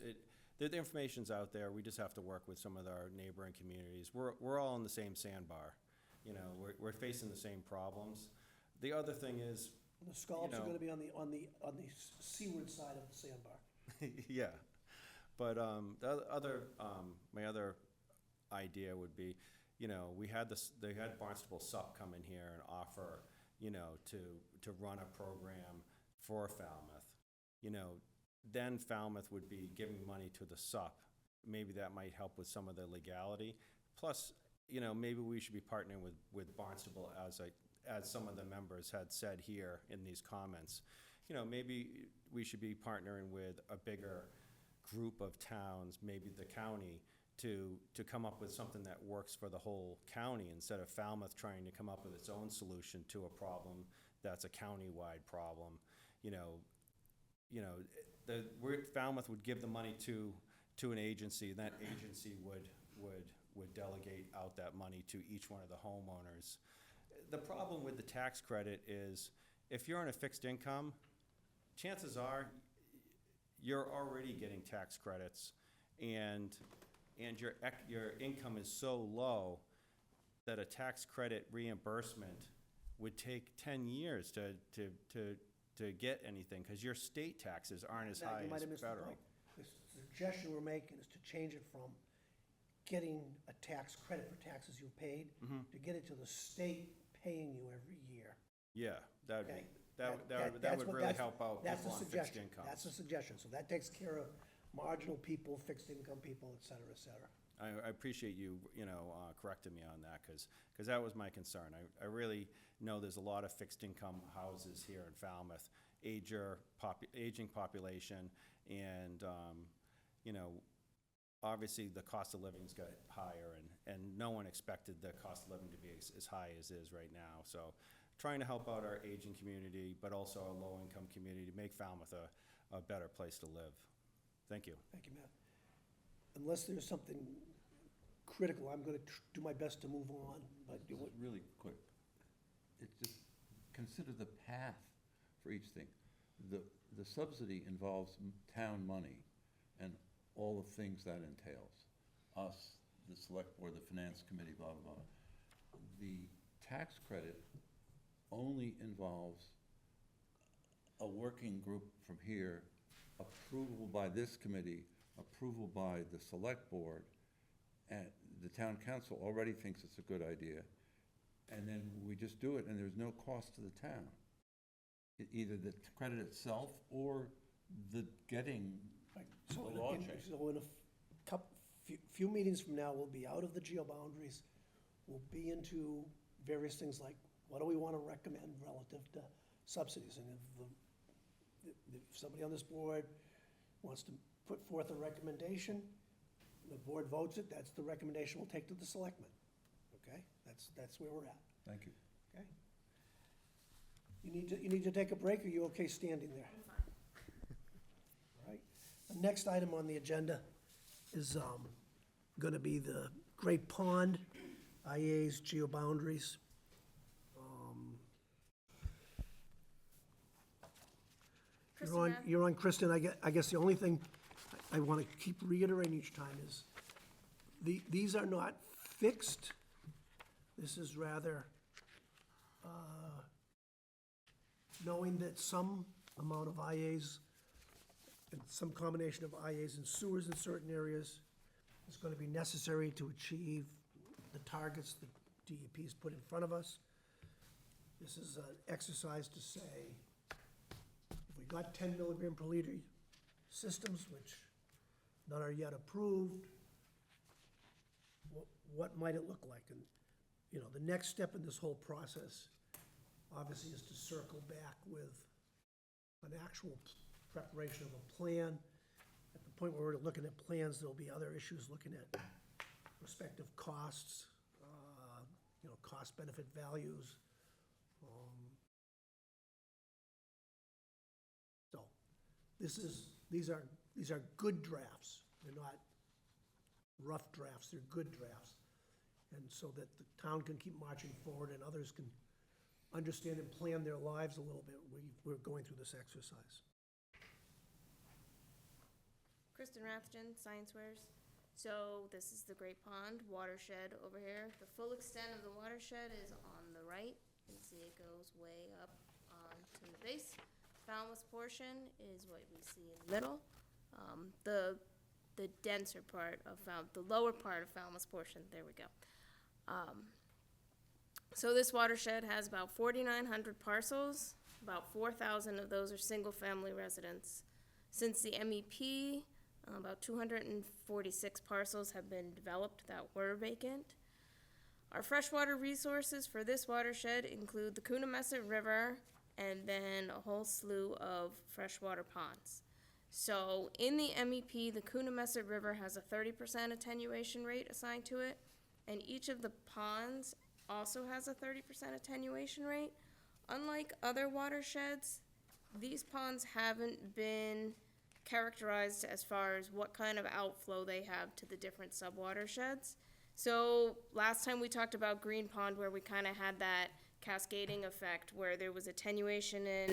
the information's out there, we just have to work with some of our neighboring communities. We're all in the same sandbar, you know, we're facing the same problems. The other thing is, The scallops are know- gonna be on the seaward side of the sandbar. yeah, but the other, my other idea would be, you know, they had Barnstable Sup come in here and offer, you know, to run a program for Falmouth. You know, then Falmouth would be giving money to the Sup. Maybe that might help with some of the legality. Plus, you know, maybe we should be partnering with Barnstable, as some of the members had said here in these comments. You know, maybe we should be partnering with a bigger group of towns, maybe the county, to come up with something that works for the whole county, instead of Falmouth trying to come up with its own solution to a problem that's a county-wide problem. You know, Falmouth would give the money to an agency, and that agency would delegate out that money to each one of the homeowners. The problem with the tax credit is, if you're on a fixed income, chances are you're already getting tax credits, and your income is so low that a tax credit reimbursement would take 10 years to get anything, because your state taxes aren't as Matt, high you might as have missed the federal. point. The suggestion we're making is to change it from getting a tax credit for taxes you've paid, to get it to the state paying you every year. Yeah, that Okay. would That's would what- really that's- help out That's people the on fixed suggestion. incomes. That's the suggestion. So that takes care of marginal people, fixed income people, et cetera, et cetera. I appreciate you, correcting me on that, because that was my concern. I really know there's a lot of fixed income houses here in Falmouth, aging population, and, obviously the cost of living's got higher, and no one expected the cost of living to be as high as it is right now. So trying to help out our aging community, but also our low-income community, to make Falmouth a better place to live. Thank you. Thank you, Matt. Unless there's something critical, I'm gonna do my best to move on, but Just really quick, it's just, consider the path for each thing. The subsidy involves town money and all the things that entails. Us, the select board, the finance committee, blah, blah, blah. The tax credit only involves a working group from here, approval by this committee, approval by the select board, and the town council already thinks it's a good idea, and then we just do it, and there's no cost to the town. Either the credit itself or the getting Right, the so law in change. a few meetings from now, we'll be out of the geo boundaries. We'll be into various things like, what do we want to recommend relative to subsidies? And if somebody on this board wants to put forth a recommendation, the board votes it, that's the recommendation we'll take to the selectmen. Okay? That's where we're at. Thank you. Okay? You need to take a break, or are you okay standing there? I'm fine. All right. The next item on the agenda is gonna be the Great Pond, IA's geoboundaries. Kristen, You're on, Kristen. I guess the only thing I wanna keep reiterating each time is, these are not fixed. This is rather, knowing that some amount of IAs, and some combination of IAs and sewers in certain areas is gonna be necessary to achieve the targets that DEP's put in front of us. This is an exercise to say, if we got 10 milligram per liter systems, which none are yet approved, what might it look like? And, the next step in this whole process, obviously, is to circle back with an actual preparation of a plan point where we're looking at plans, there'll be other issues looking at respective costs, cost-benefit values. So, these are good drafts. They're not rough drafts, they're good drafts. And so that the town can keep marching forward and others can understand and plan their lives a little bit. We're going through this exercise. Kristen Rathjen, Science Wares. So this is the Great Pond watershed over here. The full extent of the watershed is on the right. You can see it goes way up to the base. Falmouth portion is what we see in the middle. The denser part of the lower part of Falmouth portion, there we go. So this watershed has about 4,900 parcels. About 4,000 of those are single-family residents. Since the MEP, about 246 parcels have been developed that were vacant. Our freshwater resources for this watershed include the Coonamessett River and then a whole slew of freshwater ponds. So in the MEP, the Coonamessett River has a 30% attenuation rate assigned to it, and each of the ponds also has a 30% attenuation rate. Unlike other watersheds, these ponds haven't been characterized as far as what kind of outflow they have to the different subwatersheds. So last time we talked about Green Pond, where we kind of had that cascading effect where there was attenuation in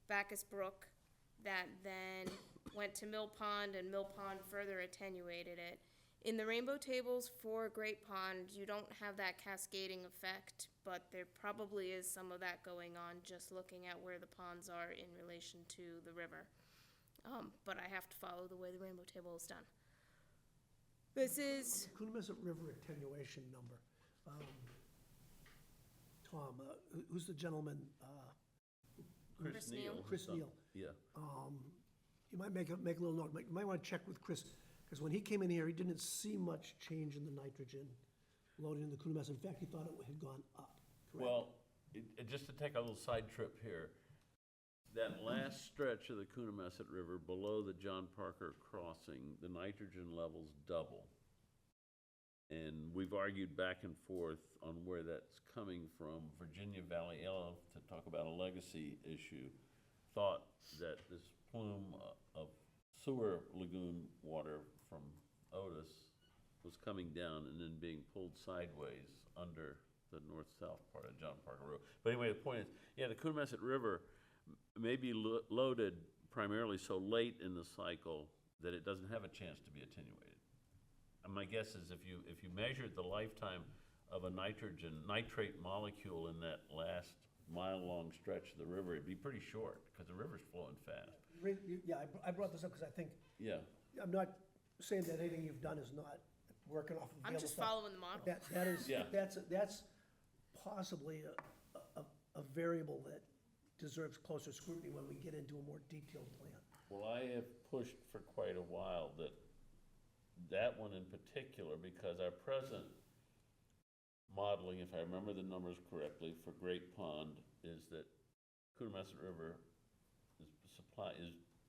Bacchus Brook that then went to Mill Pond, and Mill Pond further attenuated it. In the rainbow tables for Great Pond, you don't have that cascading effect, but there probably is some of that going on just looking at where the ponds are in relation to the river. But I have to follow the way the rainbow table is done. This is, Coonamessett River attenuation number. Tom, who's the gentleman? Chris Neal. Chris Neal. Yeah. You might make a little note, you might want to check with Chris, because when he came in here, he didn't see much change in the nitrogen loaded in the Coonamessett. In fact, he thought it had gone up, correct? Well, just to take a little side trip here, that last stretch of the Coonamessett River below the John Parker crossing, the nitrogen levels double. And we've argued back and forth on where that's coming from. Virginia Valley Ella, to talk about a legacy issue, thought that this plume of sewer lagoon water from Otis was coming down and then being pulled sideways under the north-south part of John Parker Road. But anyway, the point is, yeah, the Coonamessett River may be loaded primarily so late in the cycle that it doesn't have a chance to be attenuated. And my guess is if you measured the lifetime of a nitrate molecule in that last mile-long stretch of the river, it'd be pretty short, because the river's flowing fast. Yeah, I brought this up because I think, Yeah. I'm not saying that anything you've done is not working off of I'm available just stuff. following the model. That is, Yeah. that's possibly a variable that deserves closer scrutiny when we get into a more detailed plan. Well, I have pushed for quite a while that one in particular, because our present modeling, if I remember the numbers correctly, for Great Pond is that Coonamessett River is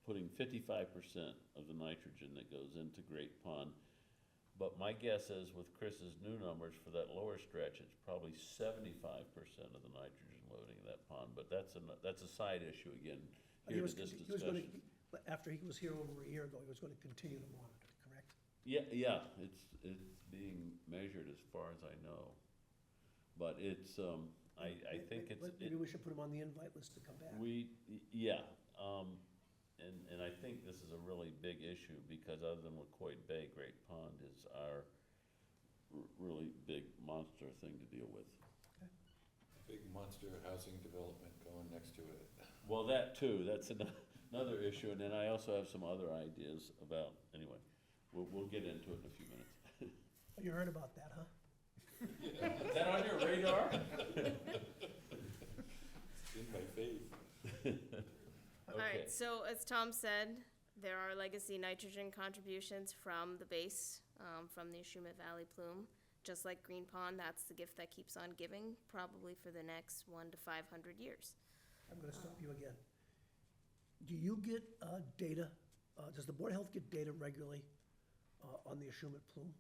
putting 55% of the nitrogen that goes into Great Pond. But my guess is with Chris's new numbers for that lower stretch, it's probably 75% of the nitrogen loading in that pond. But that's a side issue again, here to this discussion. After he was here over a year ago, he was going to continue to monitor, correct? Yeah, it's being measured as far as I know. But it's, I think it's. Maybe we should put him on the invite list to come back. Yeah, and I think this is a really big issue, because other than Wacoit Bay, Great Pond is our really big monster thing to deal with. Big monster housing development going next to it. Well, that too, that's another issue, and then I also have some other ideas about, anyway, we'll get into it in a few minutes. You heard about that, huh? Is that on your radar? It's in my faith. All right, so as Tom said, there are legacy nitrogen contributions from the base, from the Ashumet Valley plume. Just like Green Pond, that's the gift that keeps on giving, probably for the next 100 to 500 years. I'm going to stop you again. Do you get data Does the Board of Health get data regularly on the Ashumet plume?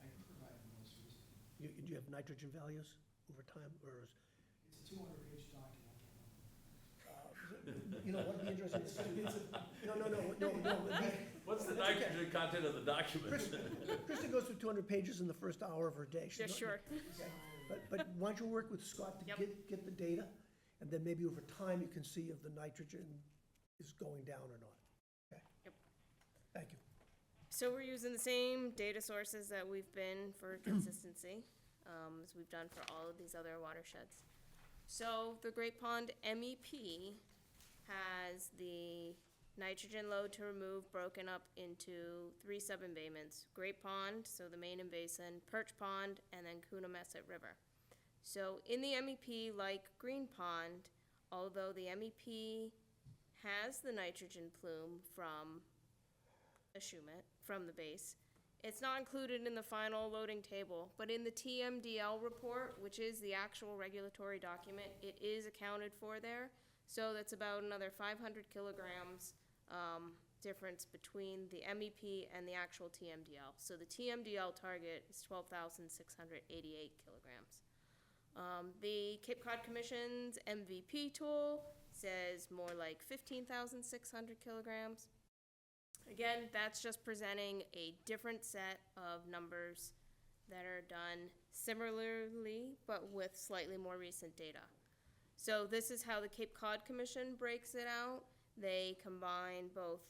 I can provide the most recent. Do you have nitrogen values over time, or is, It's a 200-page document. you know, what'd be interesting to see? No. What's the nitrogen content of the document? Krista goes through 200 pages in the first hour of her day. She's Yeah, not- sure. Okay. But why don't you work with Scott to Yep. get the data, and then maybe over time you can see if the nitrogen is going down or not. Okay? Yep. Thank you. So we're using the same data sources that we've been for consistency, as we've done for all of these other watersheds. So the Great Pond MEP has the nitrogen load to remove broken up into 3 sub-embayments. Great Pond, so the main basin, Perch Pond, and then Coonamessett River. So in the MEP, like Green Pond, although the MEP has the nitrogen plume from Ashumet, from the base, it's not included in the final loading table, but in the TMDL report, which is the actual regulatory document, it is accounted for there. So that's about another 500 kilograms difference between the MEP and the actual TMDL. So the TMDL target is 12,688 kilograms. The Cape Cod Commission's MVP tool says more like 15,600 kilograms. Again, that's just presenting a different set of numbers that are done similarly, but with slightly more recent data. So this is how the Cape Cod Commission breaks it out. They combine both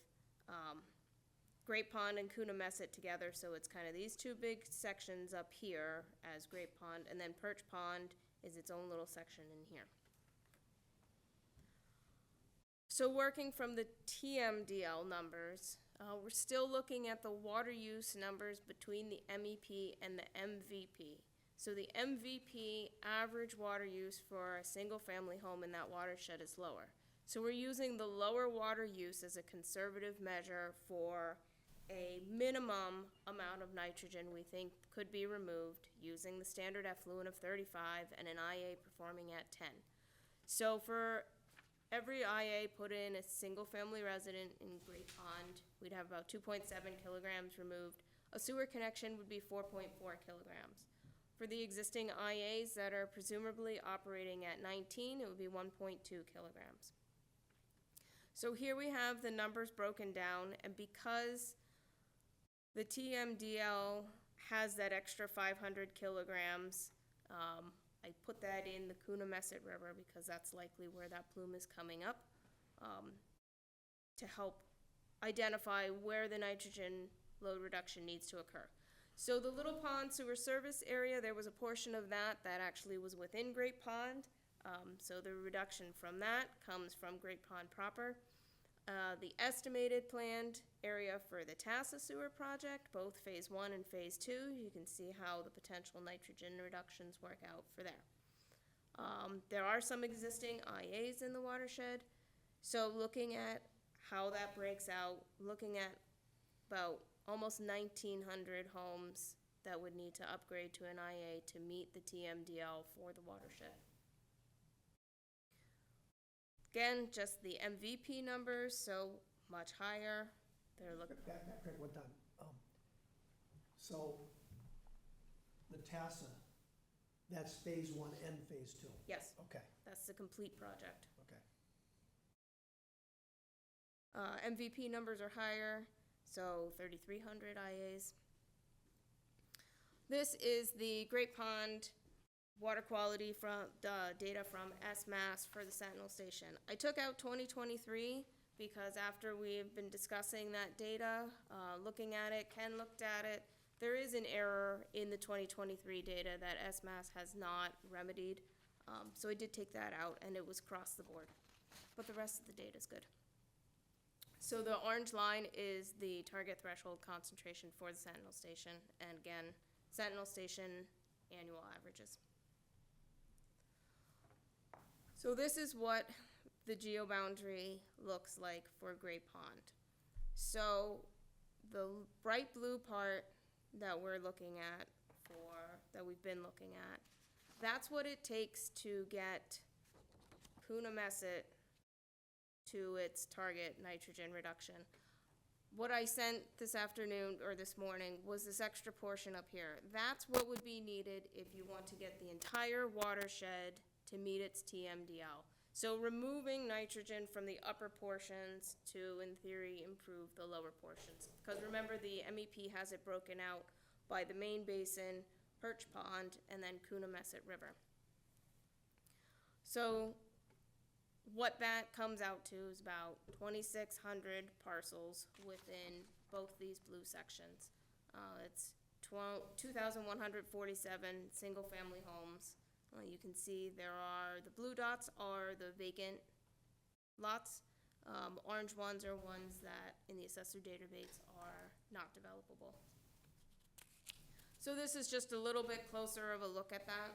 Great Pond and Coonamessett together, so it's kind of these two big sections up here as Great Pond, and then Perch Pond is its own little section in here. So working from the TMDL numbers, we're still looking at the water use numbers between the MEP and the MVP. So the MVP average water use for a single-family home in that watershed is lower. So we're using the lower water use as a conservative measure for a minimum amount of nitrogen we think could be removed using the standard effluent of 35 and an IA performing at 10. So for every IA put in a single-family resident in Great Pond, we'd have about 2.7 kilograms removed. A sewer connection would be 4.4 kilograms. For the existing IAs that are presumably operating at 19, it would be 1.2 kilograms. So here we have the numbers broken down, and because the TMDL has that extra 500 kilograms, I put that in the Coonamessett River because that's likely where that plume is coming up, to help identify where the nitrogen load reduction needs to occur. So the Little Pond Sewer Service area, there was a portion of that actually was within Great Pond. So the reduction from that comes from Great Pond proper. The estimated planned area for the Tassa Sewer project, both Phase 1 and Phase 2, you can see how the potential nitrogen reductions work out for there. There are some existing IAs in the watershed, so looking at how that breaks out, looking at about almost 1,900 homes that would need to upgrade to an IA to meet the TMDL for the watershed. Again, just the MVP numbers, so much higher. They're looking. Back one time. So the TASA, that's Phase 1 and Phase 2? Yes, Okay, that's the complete project. okay. MVP numbers are higher, so 3,300 IAs. This is the Great Pond water quality from data from SMAS for the Sentinel Station. I took out 2023 because after we've been discussing that data, looking at it, Ken looked at it, there is an error in the 2023 data that SMAS has not remedied. So I did take that out and it was across the board. But the rest of the data is good. So the orange line is the target threshold concentration for the Sentinel Station. And again, Sentinel Station annual averages. So this is what the geoboundary looks like for Great Pond. So the bright blue part that we're looking at that we've been looking at, that's what it takes to get Coonamessett to its target nitrogen reduction. What I sent this afternoon, or this morning, was this extra portion up here. That's what would be needed if you want to get the entire watershed to meet its TMDL. So removing nitrogen from the upper portions to, in theory, improve the lower portions. Because remember, the MEP has it broken out by the main basin, Perch Pond, and then Coonamessett River. So what that comes out to is about 2,600 parcels within both these blue sections. It's 2,147 single-family homes. You can see the blue dots are the vacant lots. Orange ones are ones that in the assessor database are not developable. So this is just a little bit closer of a look at that.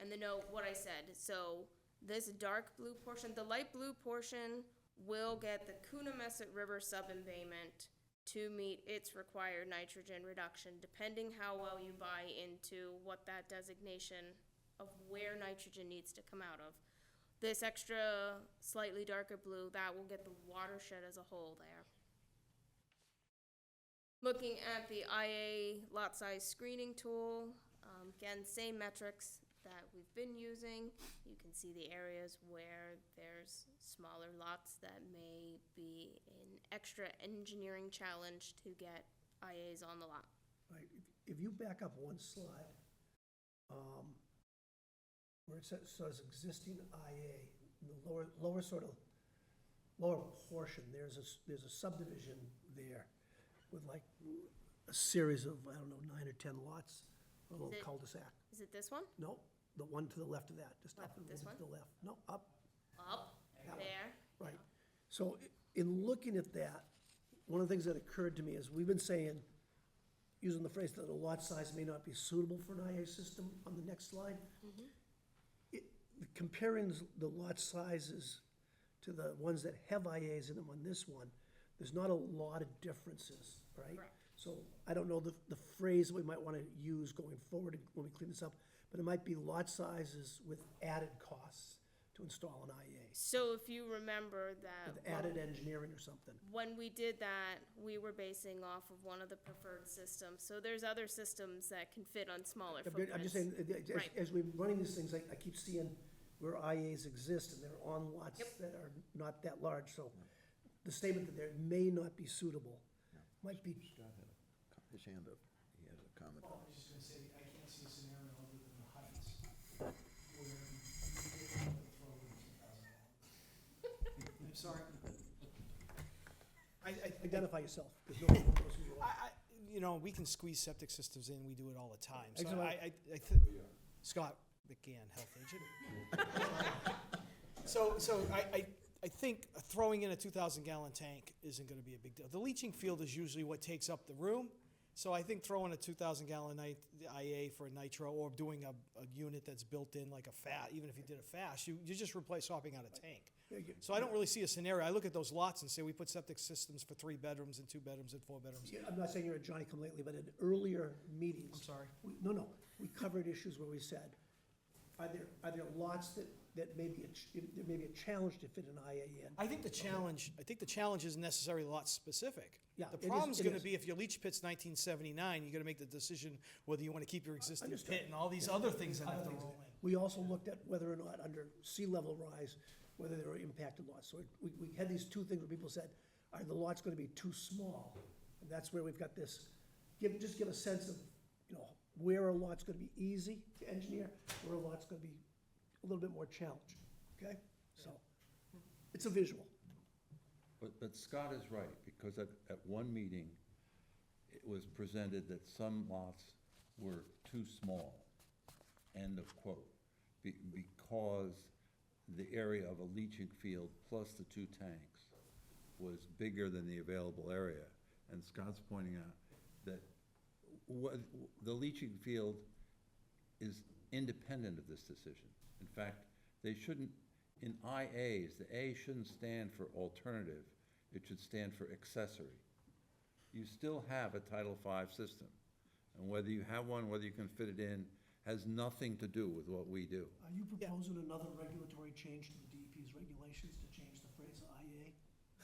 And the note, what I said, so this dark blue portion, the light blue portion will get the Coonamessett River sub-embayment to meet its required nitrogen reduction, depending how well you buy into what that designation of where nitrogen needs to come out of. This extra slightly darker blue, that will get the watershed as a whole there. Looking at the IA lot size screening tool, again, same metrics that we've been using. You can see the areas where there's smaller lots that may be an extra engineering challenge to get IAs on the lot. Right, if you back up one slide, where it says existing IA, in the lower portion, there's a subdivision there with like a series of, I don't know, 9 or 10 lots, a little cul-de-sac. Is it this one? No, the one to the left of that, just up Left, and this over to one? the left. No, up, Up, That one. there. right. So in looking at that, one of the things that occurred to me is we've been saying, using the phrase that a lot size may not be suitable for an IA system on the next slide. Comparing the lot sizes to the ones that have IAs in them on this one, there's not a lot of differences, right? Correct. So I don't know the phrase we might want to use going forward when we clean this up, but it might be lot sizes with added costs to install an IA, So if you remember that. with added engineering or something. When we did that, we were basing off of one of the preferred systems. So there's other systems that can fit on smaller footprints. I'm just saying, Right. as we're running these things, I keep seeing where IAs exist and they're on lots Yep. that are not that large, so the statement that there may not be suitable might be, Scott had his hand up, he had a comment. Well, I was just gonna say, I can't see a scenario other than the heights where you get able to throw in 2,000 gallons. I'm sorry. identify yourself, because nobody knows who you are. You know, we can squeeze septic systems in, we do it all the time. So Exactly. Scott McGann, health agent. So I think throwing in a 2,000-gallon tank isn't gonna be a big deal. The leaching field is usually what takes up the room. So I think throwing a 2,000-gallon IA for a nitro or doing a unit that's built in like a even if you did a fast, you just replace swapping out a tank. So I don't really see a scenario. I look at those lots and say we put septic systems for 3 bedrooms and 2 bedrooms and 4 bedrooms. Yeah, I'm not saying you're a Johnny-come-lately, but in earlier meetings. I'm sorry. No, we covered issues where we said, are there lots that there may be a challenge to fit an IA in? I think the challenge isn't necessarily lot specific. Yeah, The it is- problem's it gonna is. be if your leach pit's 1979, you're gonna make the decision whether you wanna keep your existing Understood. pit and all these other things that have to roll in. We also looked at whether or not under sea level rise, whether there were impacted lots. So we had these two things where people said, are the lots gonna be too small? And that's where we've got this, just give a sense of, where a lot's gonna be easy to engineer, where a lot's gonna be a little bit more challenging, okay? So, it's a visual. But Scott is right, because at one meeting, it was presented that some lots were too small, end of quote, because the area of a leaching field plus the 2 tanks was bigger than the available area. And Scott's pointing out that the leaching field is independent of this decision. In fact, they shouldn't, in IAs, the A shouldn't stand for alternative, it should stand for accessory. You still have a Title V system, and whether you have one, whether you can fit it in, has nothing to do with what we do. Are you proposing another regulatory change to the DEP's regulations to change the phrase IA.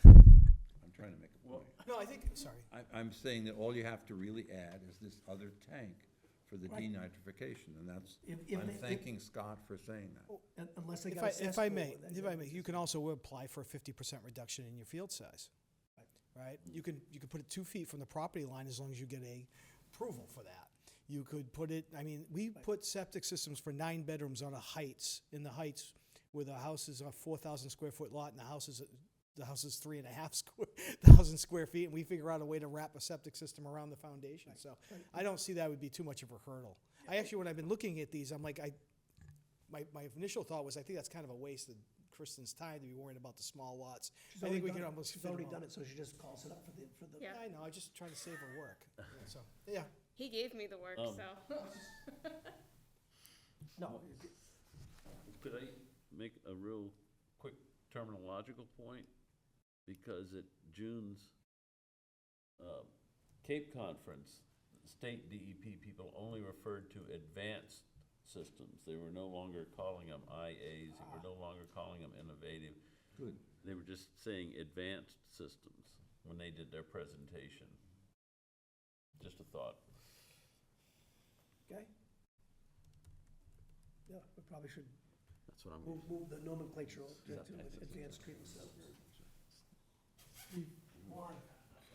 I'm trying to make a point. No, I think, sorry. I'm saying that all you have to really add is this other tank for the Right. denitrification, and that's, If I'm they- thanking Scott for saying that. Unless they If got I, assessed. if I over may, that, if yeah. I may, you can also apply for a 50% reduction in your field size. Right? You can put it 2 feet from the property line as long as you get a approval for that. You could put it, I mean, we put septic systems for 9 bedrooms on in the heights, where the house is a 4,000 square foot lot and the house is 3,500 square feet, and we figure out a way to wrap a septic system around the foundation. So I don't see that would be too much of a hurdle. I actually, when I've been looking at these, I'm like, my initial thought was, I think that's kind of a waste of Kristen's time to be worrying about the small lots. She's I think we already can done it. almost She's fit already them all. done it, so she just calls it up for the. Yeah. I know, I'm just trying to save her work. So, yeah. He gave me the work, so. No, Could I make a real quick terminological point? Because at June's Cape Conference, state DEP people only referred to advanced systems. They were no longer calling them IAs, they were no longer calling them innovative. Good. They were just saying advanced systems when they did their presentation. Just a thought. okay. Yeah, we probably should That's what I'm. move the nomenclature to advanced treatment systems.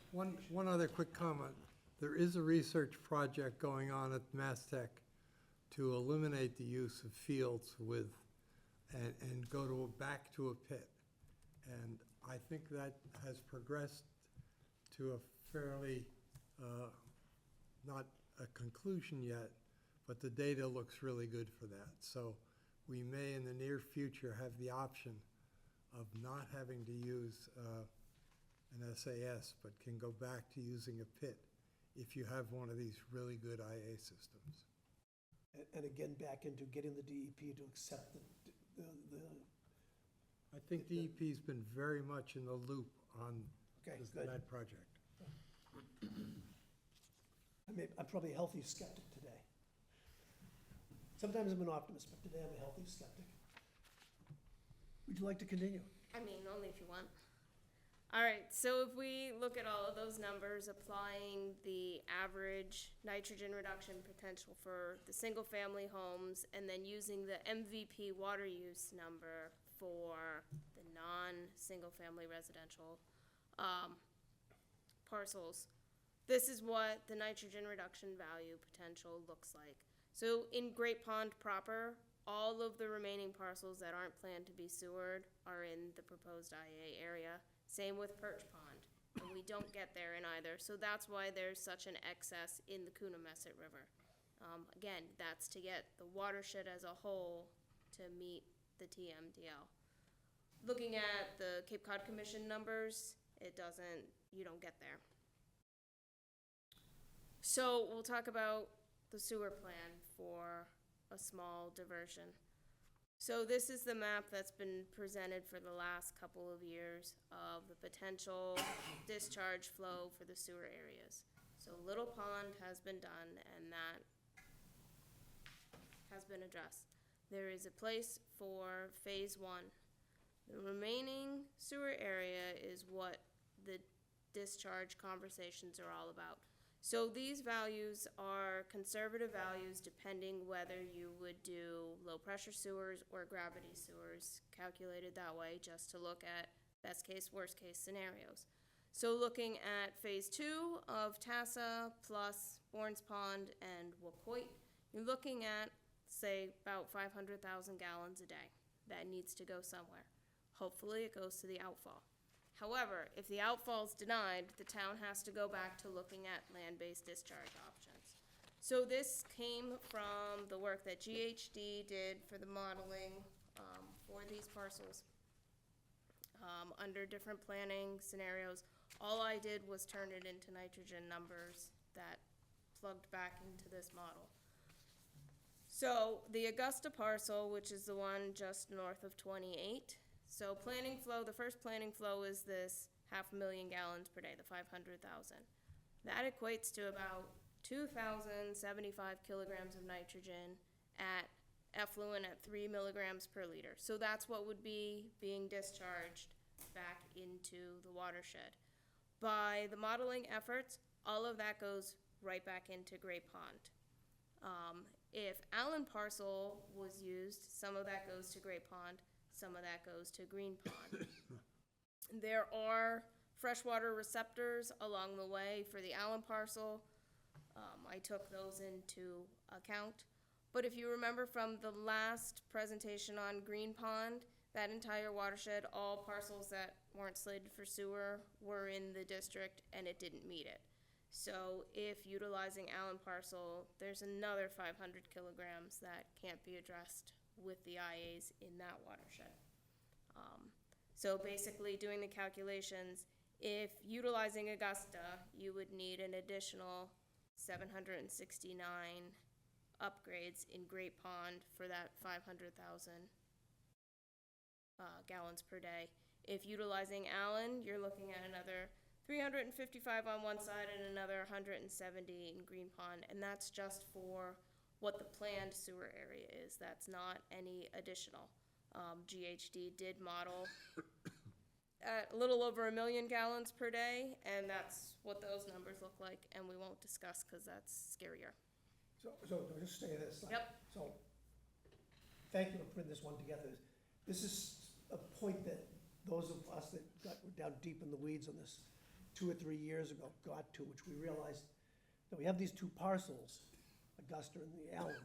One other quick comment. There is a research project going on at Mass Tech to eliminate the use of fields with, and go back to a pit. And I think that has progressed to a fairly, not a conclusion yet, but the data looks really good for that. So we may in the near future have the option of not having to use an SAS, but can go back to using a pit if you have one of these really good IA systems. And again, back into getting the DEP to accept the I think DEP's been very much in the loop on okay, good. that project. I'm probably a healthy skeptic today. Sometimes I'm an optimist, but today I'm a healthy skeptic. Would you like to continue? I mean, only if you want. All right, so if we look at all of those numbers, applying the average nitrogen reduction potential for the single-family homes, and then using the MVP water use number for the non-single-family residential parcels, this is what the nitrogen reduction value potential looks like. So in Great Pond proper, all of the remaining parcels that aren't planned to be sewered are in the proposed IA area. Same with Perch Pond, and we don't get there in either. So that's why there's such an excess in the Coonamessett River. Again, that's to get the watershed as a whole to meet the TMDL. Looking at the Cape Cod Commission numbers, you don't get there. So we'll talk about the sewer plan for a small diversion. So this is the map that's been presented for the last couple of years of the potential discharge flow for the sewer areas. So Little Pond has been done, and that has been addressed. There is a place for phase 1. The remaining sewer area is what the discharge conversations are all about. So these values are conservative values depending whether you would do low-pressure sewers or gravity sewers, calculated that way just to look at best case, worst case scenarios. So looking at phase 2 of Tassa plus Bournes Pond and Wacoit, you're looking at, say, about 500,000 gallons a day. That needs to go somewhere. Hopefully it goes to the outfall. However, if the outfall is denied, the town has to go back to looking at land-based discharge options. So this came from the work that GHD did for the modeling for these parcels. Under different planning scenarios, all I did was turn it into nitrogen numbers that plugged back into this model. So the Augusta parcel, which is the one just north of 28, so planning flow, the first planning flow is this 500,000 gallons per day, the 500,000. That equates to about 2,075 kilograms of nitrogen at effluent at 3 milligrams per liter. So that's what would be being discharged back into the watershed. By the modeling efforts, all of that goes right back into Great Pond. If Allen parcel was used, some of that goes to Great Pond, some of that goes to Green Pond. There are freshwater receptors along the way for the Allen parcel. I took those into account. But if you remember from the last presentation on Green Pond, that entire watershed, all parcels that weren't slated for sewer were in the district and it didn't meet it. So if utilizing Allen parcel, there's another 500 kilograms that can't be addressed with the IAs in that watershed. So basically doing the calculations, if utilizing Augusta, you would need an additional 769 upgrades in Great Pond for that 500,000 gallons per day. If utilizing Allen, you're looking at another 355 on one side and another 170 in Green Pond, and that's just for what the planned sewer area is. That's not any additional. GHD did model at a little over 1 million gallons per day, and that's what those numbers look like, and we won't discuss because that's scarier. So just stay this. Yep. So, thank you for putting this one together. This is a point that those of us that were down deep in the weeds on this 2 or 3 years ago got to, which we realized that we have these two parcels, Augusta and the Allen.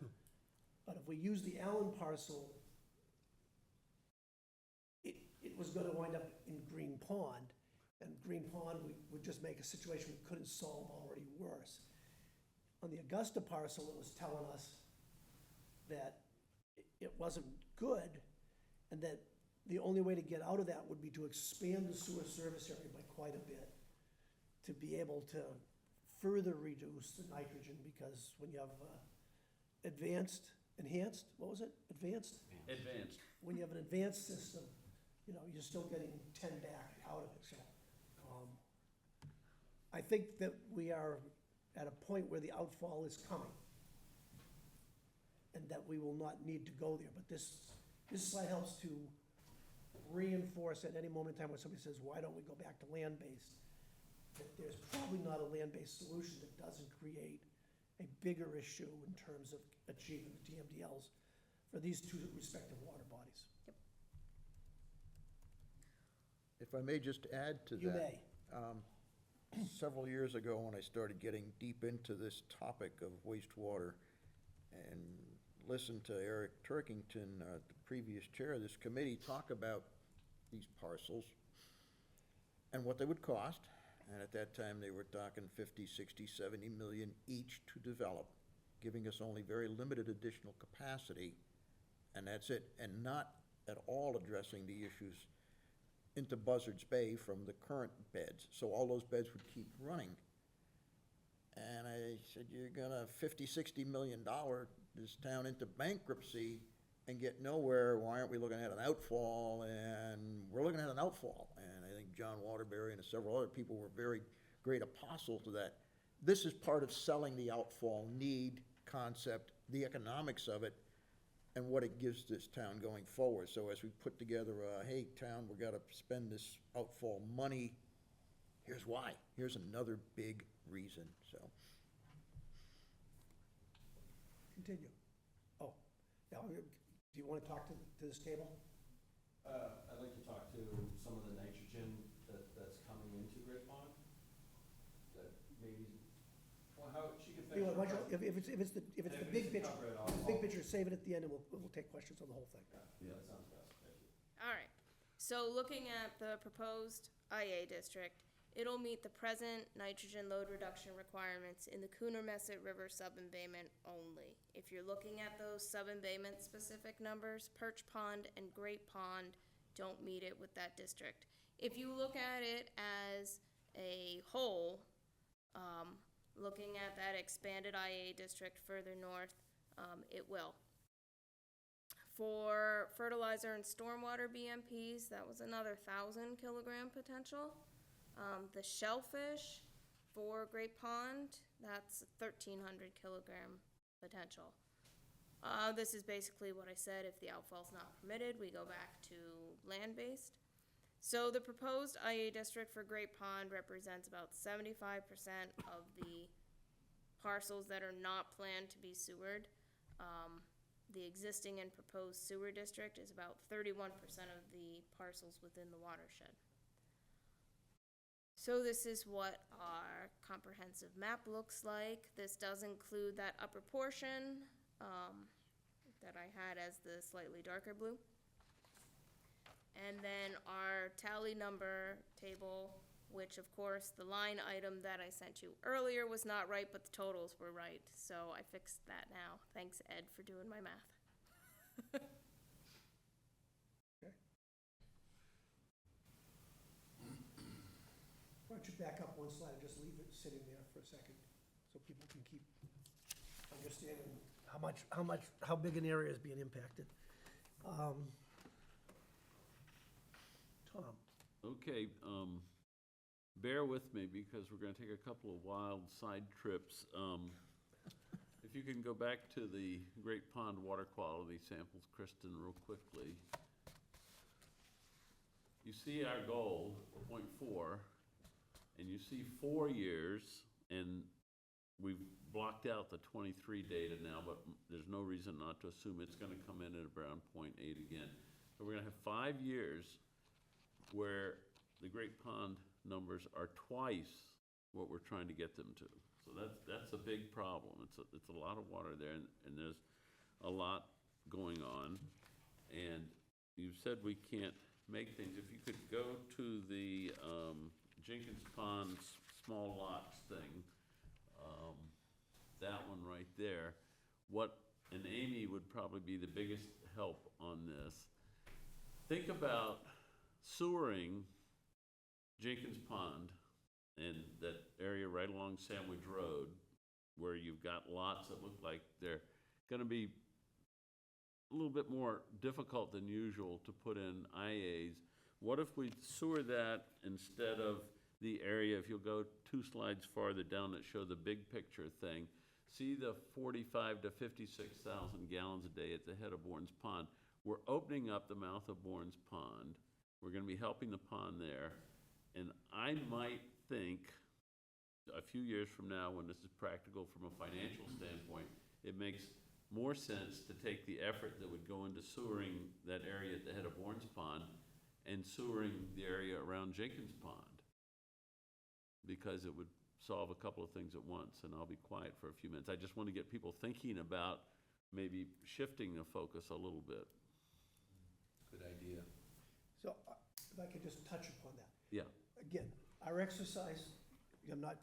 But if we use the Allen parcel, it was gonna wind up in Green Pond, and Green Pond would just make a situation we couldn't solve already worse. On the Augusta parcel, it was telling us that it wasn't good, and that the only way to get out of that would be to expand the sewer service area by quite a bit, to be able to further reduce the nitrogen, because when you have enhanced, what was it? Advanced? Advanced. When you have an advanced system, you're still getting 10 back out of it, so. I think that we are at a point where the outfall is coming, and that we will not need to go there, but this slide helps to reinforce at any moment in time when somebody says, why don't we go back to land-based? That there's probably not a land-based solution that doesn't create a bigger issue in terms of achieving the TMDLs for these two respective water bodies. Yep. If I may just add to that. You may. Several years ago, when I started getting deep into this topic of wastewater and listened to Eric Turkington, the previous chair of this committee, talk about these parcels and what they would cost. And at that time, they were talking 50, 60, 70 million each to develop, giving us only very limited additional capacity, and that's it, and not at all addressing the issues into Buzzards Bay from the current beds. So all those beds would keep running. And I said, you're gonna $50, $60 million this town into bankruptcy and get nowhere. Why aren't we looking at an outfall? And we're looking at an outfall. And I think John Waterbury and several other people were very great apostles to that. This is part of selling the outfall need concept, the economics of it, and what it gives this town going forward. So as we put together, hey, town, we gotta spend this outfall money, here's why. Here's another big reason, so. Continue. Oh, now, do you want to talk to this table? I'd like to talk to some of the nitrogen that's coming into Great Pond, that maybe, well, how, she can finish. Anyway, if it's the big picture, big picture, save it at the end, and we'll take questions on the whole thing. Yeah, that sounds best, thank you. All right, so looking at the proposed IA district, it'll meet the present nitrogen load reduction requirements in the Coonermesset River sub-embayment only. If you're looking at those sub-embayment specific numbers, Perch Pond and Great Pond don't meet it with that district. If you look at it as a whole, looking at that expanded IA district further north, it will. For fertilizer and stormwater BMPs, that was another 1,000 kilogram potential. The shellfish for Great Pond, that's 1,300 kilogram potential. This is basically what I said. If the outfall's not permitted, we go back to land-based. So the proposed IA district for Great Pond represents about 75% of the parcels that are not planned to be sewered. The existing and proposed sewer district is about 31% of the parcels within the watershed. So this is what our comprehensive map looks like. This does include that upper portion that I had as the slightly darker blue. And then our tally number table, which of course the line item that I sent you earlier was not right, but the totals were right. So I fixed that now. Thanks, Ed, for doing my math. Why don't you back up one slide and just leave it sitting there for a second, so people can keep understanding how big an area is being impacted. Tom, Okay, bear with me because we're gonna take a couple of wild side trips. If you can go back to the Great Pond water quality samples, Kristen, real quickly. You see our goal, 0.4, and you see 4 years, and we've blocked out the 23 data now, but there's no reason not to assume it's gonna come in at around 0.8 again. So we're gonna have 5 years where the Great Pond numbers are twice what we're trying to get them to. So that's a big problem. It's a lot of water there, and there's a lot going on. And you said we can't make things. If you could go to the Jenkins Pond small lots thing, that one right there. And Amy would probably be the biggest help on this. Think about sewering Jenkins Pond and that area right along Sandwich Road, where you've got lots that look like they're gonna be a little bit more difficult than usual to put in IAs. What if we sewer that instead of the area, if you'll go 2 slides farther down that show the big picture thing, see the 45 to 56,000 gallons a day at the head of Bourne's Pond. We're opening up the mouth of Bourne's Pond. We're gonna be helping the pond there. And I might think a few years from now, when this is practical from a financial standpoint, it makes more sense to take the effort that would go into sewering that area at the head of Bourne's Pond and sewering the area around Jenkins Pond, because it would solve a couple of things at once. And I'll be quiet for a few minutes. I just want to get people thinking about maybe shifting the focus a little bit. Good idea. so if I could just touch upon that. Yeah. Again, our exercise, I'm not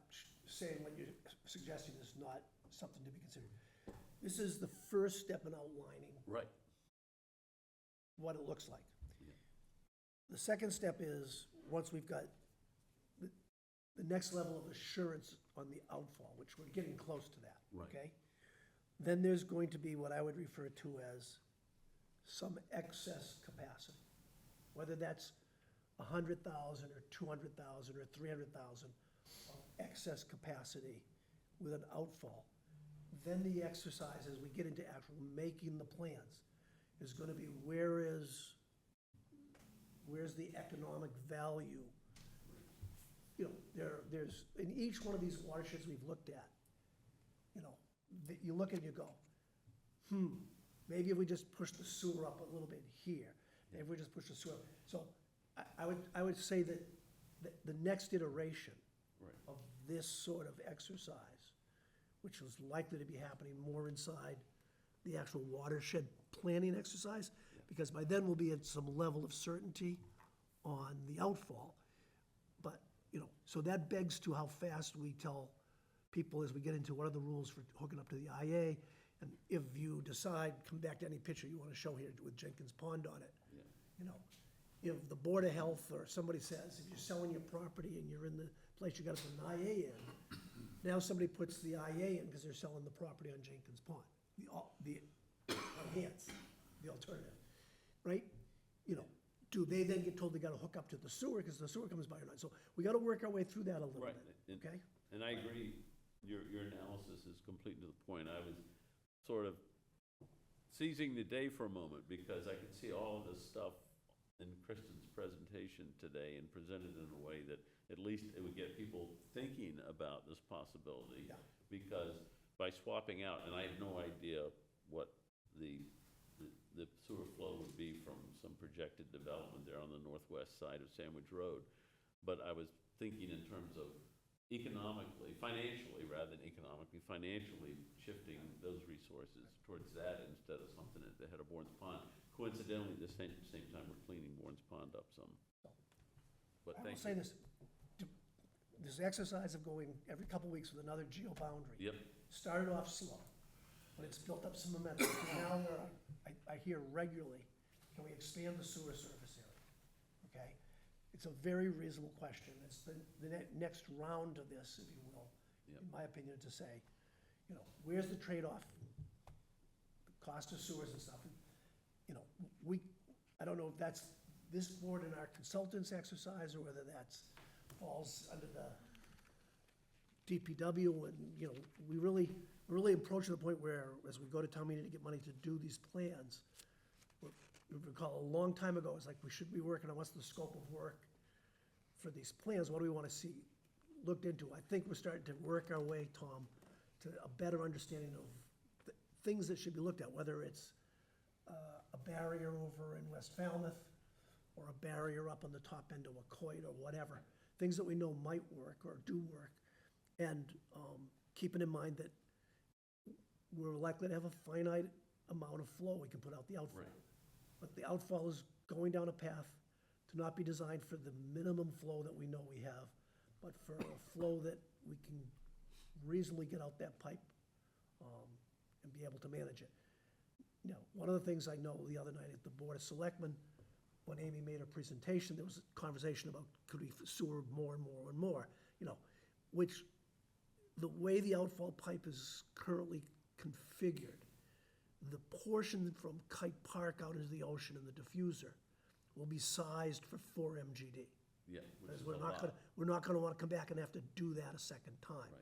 saying what you're suggesting is not something to be considered. This is the first step in outlining Right. what it looks like. Yeah. The second step is, once we've got the next level of assurance on the outfall, which we're getting close to that, Right. okay? Then there's going to be what I would refer to as some excess capacity, whether that's 100,000 or 200,000 or 300,000 of excess capacity with an outfall. Then the exercise, as we get into actual making the plans, is gonna be where's the economic value? You know, there's, in each one of these watersheds we've looked at, you know, you look and you go, maybe if we just push the sewer up a little bit here, maybe if we just push the sewer up. So I would say that the next iteration Right. of this sort of exercise, which is likely to be happening more inside the actual watershed planning exercise, because by then we'll be at some level of certainty on the outfall. But, you know, so that begs to how fast we tell people as we get into what are the rules for hooking up to the IA. And if you decide, come back to any picture you want to show here with Jenkins Pond on it. Yeah. You know, if the Board of Health or somebody says, if you're selling your property and you're in the place, you gotta put an IA in, now somebody puts the IA in because they're selling the property on Jenkins Pond, the enhanced, the alternative, right? You know, do they then get told they gotta hook up to the sewer because the sewer comes by or not? So we gotta work our way through that a little Right. bit, okay? And I agree, your analysis is complete to the point. I was sort of seizing the day for a moment because I could see all of this stuff in Kristen's presentation today and presented in a way that at least it would get people thinking about this possibility. Yeah. Because by swapping out, and I have no idea what the sewer flow would be from some projected development there on the northwest side of Sandwich Road. But I was thinking in terms of economically, financially, rather than economically, financially shifting those resources towards that instead of something at the head of Bourne's Pond. Coincidentally, at the same time, we're cleaning Bourne's Pond up some. But I will thank say you. this exercise of going every couple weeks with another geo-boundary. Yep, Started off slow, but it's built up some momentum. Now where I hear regularly, can we expand the sewer surface area? Okay? It's a very reasonable question. It's the next round of this, if you will, Yep. in my opinion, to say, you know, where's the trade-off? The cost of sewers and stuff. You know, I don't know if that's this board and our consultants exercise, or whether that's falls under the DPW, and, you know, we really approach to the point where, as we go to town meeting to get money to do these plans, you recall a long time ago, it's like, we should be working on what's the scope of work for these plans, what do we wanna see looked into? I think we're starting to work our way, Tom, to a better understanding of the things that should be looked at, whether it's a barrier over in West Falmouth, or a barrier up on the top end of Wacoit, or whatever, things that we know might work or do work, and keeping in mind that we're likely to have a finite amount of flow we can put out the outfall. Right. But the outfall is going down a path to not be designed for the minimum flow that we know we have, but for a flow that we can reasonably get out that pipe and be able to manage it. You know, one of the things I know the other night at the Board of Selectmen, when Amy made her presentation, there was a conversation about could we sewer more and more and more, you know, which the way the outfall pipe is currently configured, the portion from Kite Park out into the ocean and the diffuser will be sized for 4 MGD. yeah. which Because is we're a not gonna, lot. we're not gonna wanna come back and have to do that a second time. Right.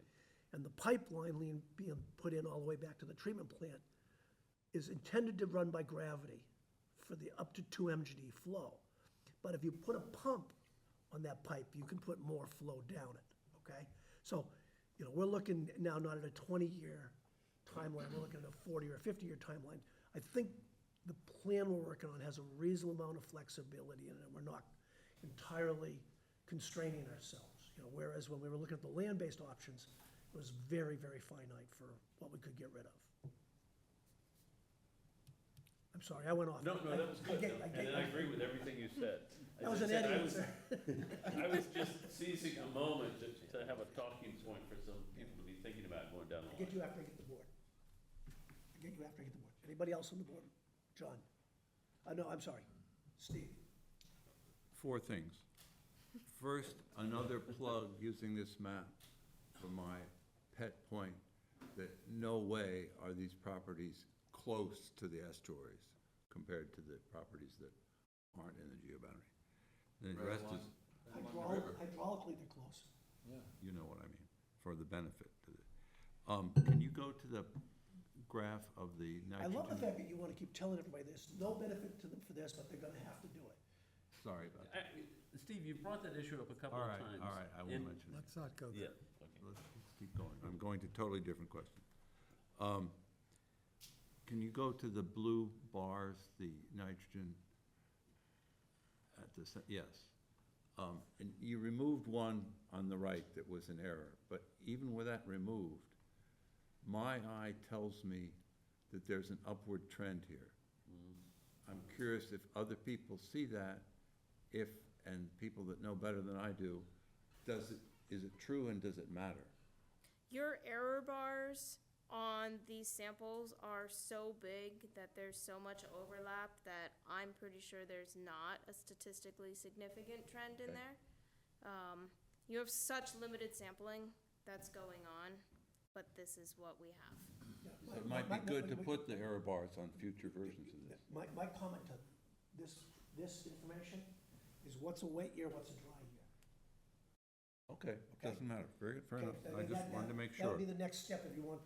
And the pipeline being put in all the way back to the treatment plant is intended to run by gravity for the up to 2 MGD flow. But if you put a pump on that pipe, you can put more flow down it, okay? So, you know, we're looking now not at a 20-year timeline, we're looking at a 40 or 50-year timeline. I think the plan we're working on has a reasonable amount of flexibility in it, and we're not entirely constraining ourselves. You know, whereas when we were looking at the land-based options, it was very, very finite for what we could get rid of. I'm sorry, I went off. No, that was good, and I agree with everything you said. That was As an I said, Eddie I was- answer. I was just seizing a moment to have a talking point for some people to be thinking about going down the I'll line. get you after I get the board. I'll get you after I get the board. Anybody else on the board? John? No, I'm sorry. Steve? 4 things. First, another plug using this map for my pet point, that no way are these properties close to the estuaries compared to the properties that aren't in the geoboundary. The rest is, Hydraulically, they're close. you know what I mean, for the benefit to the, can you go to the graph of the I nitrogen? love the fact that you want to keep telling everybody there's no benefit to them for this, but they're gonna have to do it. Sorry about that. Steve, you brought that issue up a couple All of right, times. all right, I will and- mention it. Let's not go Yeah, there. okay. Let's keep going. I'm going to totally different question. Can you go to the blue bars, the nitrogen at the, yes. And you removed one on the right that was an error, but even with that removed, my eye tells me that there's an upward trend here. I'm curious if other people see that, and people that know better than I do, is it true and does it matter? Your error bars on these samples are so big that there's so much overlap that I'm pretty sure there's not a statistically significant trend in Okay. there. You have such limited sampling that's going on, but this is what we have. So it might be good to put the error bars on future versions of this. My comment to this information is what's a wet year, what's a dry year. Okay, doesn't matter. Very good, fair Okay, enough. I just wanted to make That sure. would be the next step if you want.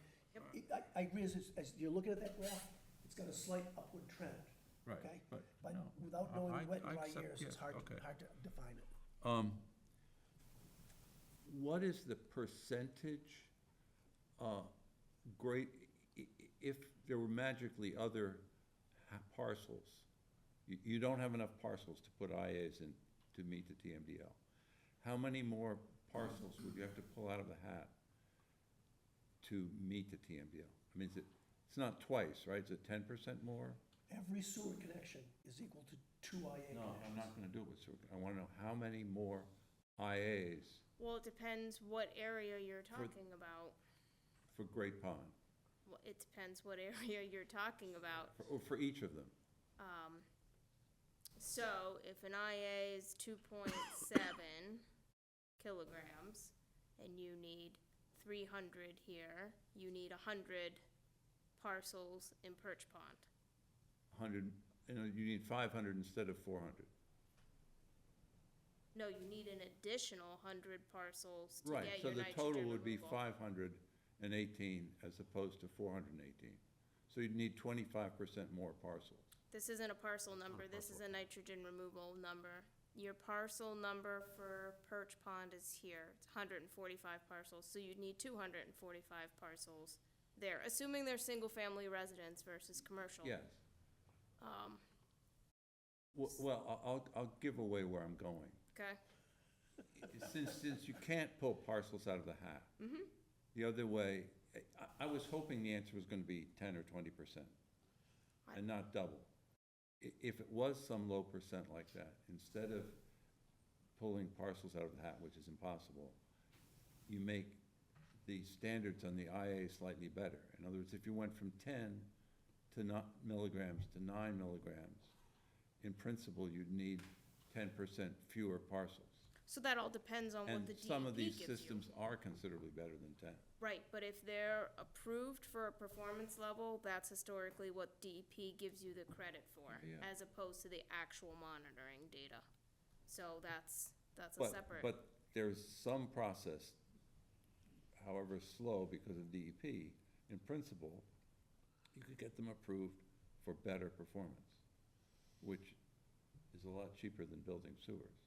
I agree, as you're looking at that graph, it's got a slight upward trend. Right, okay? but But no, without I- knowing I- wet I and dry accept- years, yes, it's hard okay. to define it. What is the percentage, great, if there were magically other parcels, you don't have enough parcels to put IAs in to meet the TMDL. How many more parcels would you have to pull out of the hat to meet the TMDL? I mean, it's not twice, right? Is it 10% more? Every sewer connection is equal to 2 IA No, connections. I'm not gonna do it with sewer. I wanna know how many more IAs Well, it depends what area you're talking about. for Great Pond, Well, it depends what area you're talking about. for each of them. So if an IA is 2.7 kilograms and you need 300 here, you need 100 parcels in Perch Pond. 100, you need 500 instead of 400. No, you need an additional 100 parcels to Right, get so your the total nitrogen would be removal. 518 as opposed to 418. So you'd need 25% more parcels. This isn't a parcel number, this is a nitrogen removal number. Your parcel number for Perch Pond is here, it's 145 parcels, so you'd need 245 parcels there, assuming they're single-family residence versus commercial. Yes. Well, I'll give away where I'm going. Okay, Since you can't pull parcels out of the hat. The other way, I was hoping the answer was gonna be 10 or 20%, and not double. If it was some low percent like that, instead of pulling parcels out of the hat, which is impossible, you make the standards on the IA slightly better. In other words, if you went from 10 to milligrams to 9 milligrams, in principle, you'd need 10% fewer parcels. so that all depends on what And the DEP some of these gives you. systems are considerably better than 10. Right, but if they're approved for a performance level, that's historically what DEP gives you the credit for, Yeah. as opposed to the actual monitoring data. So that's a separate. But there's some process, however slow because of DEP, in principle, you could get them approved for better performance, which is a lot cheaper than building sewers.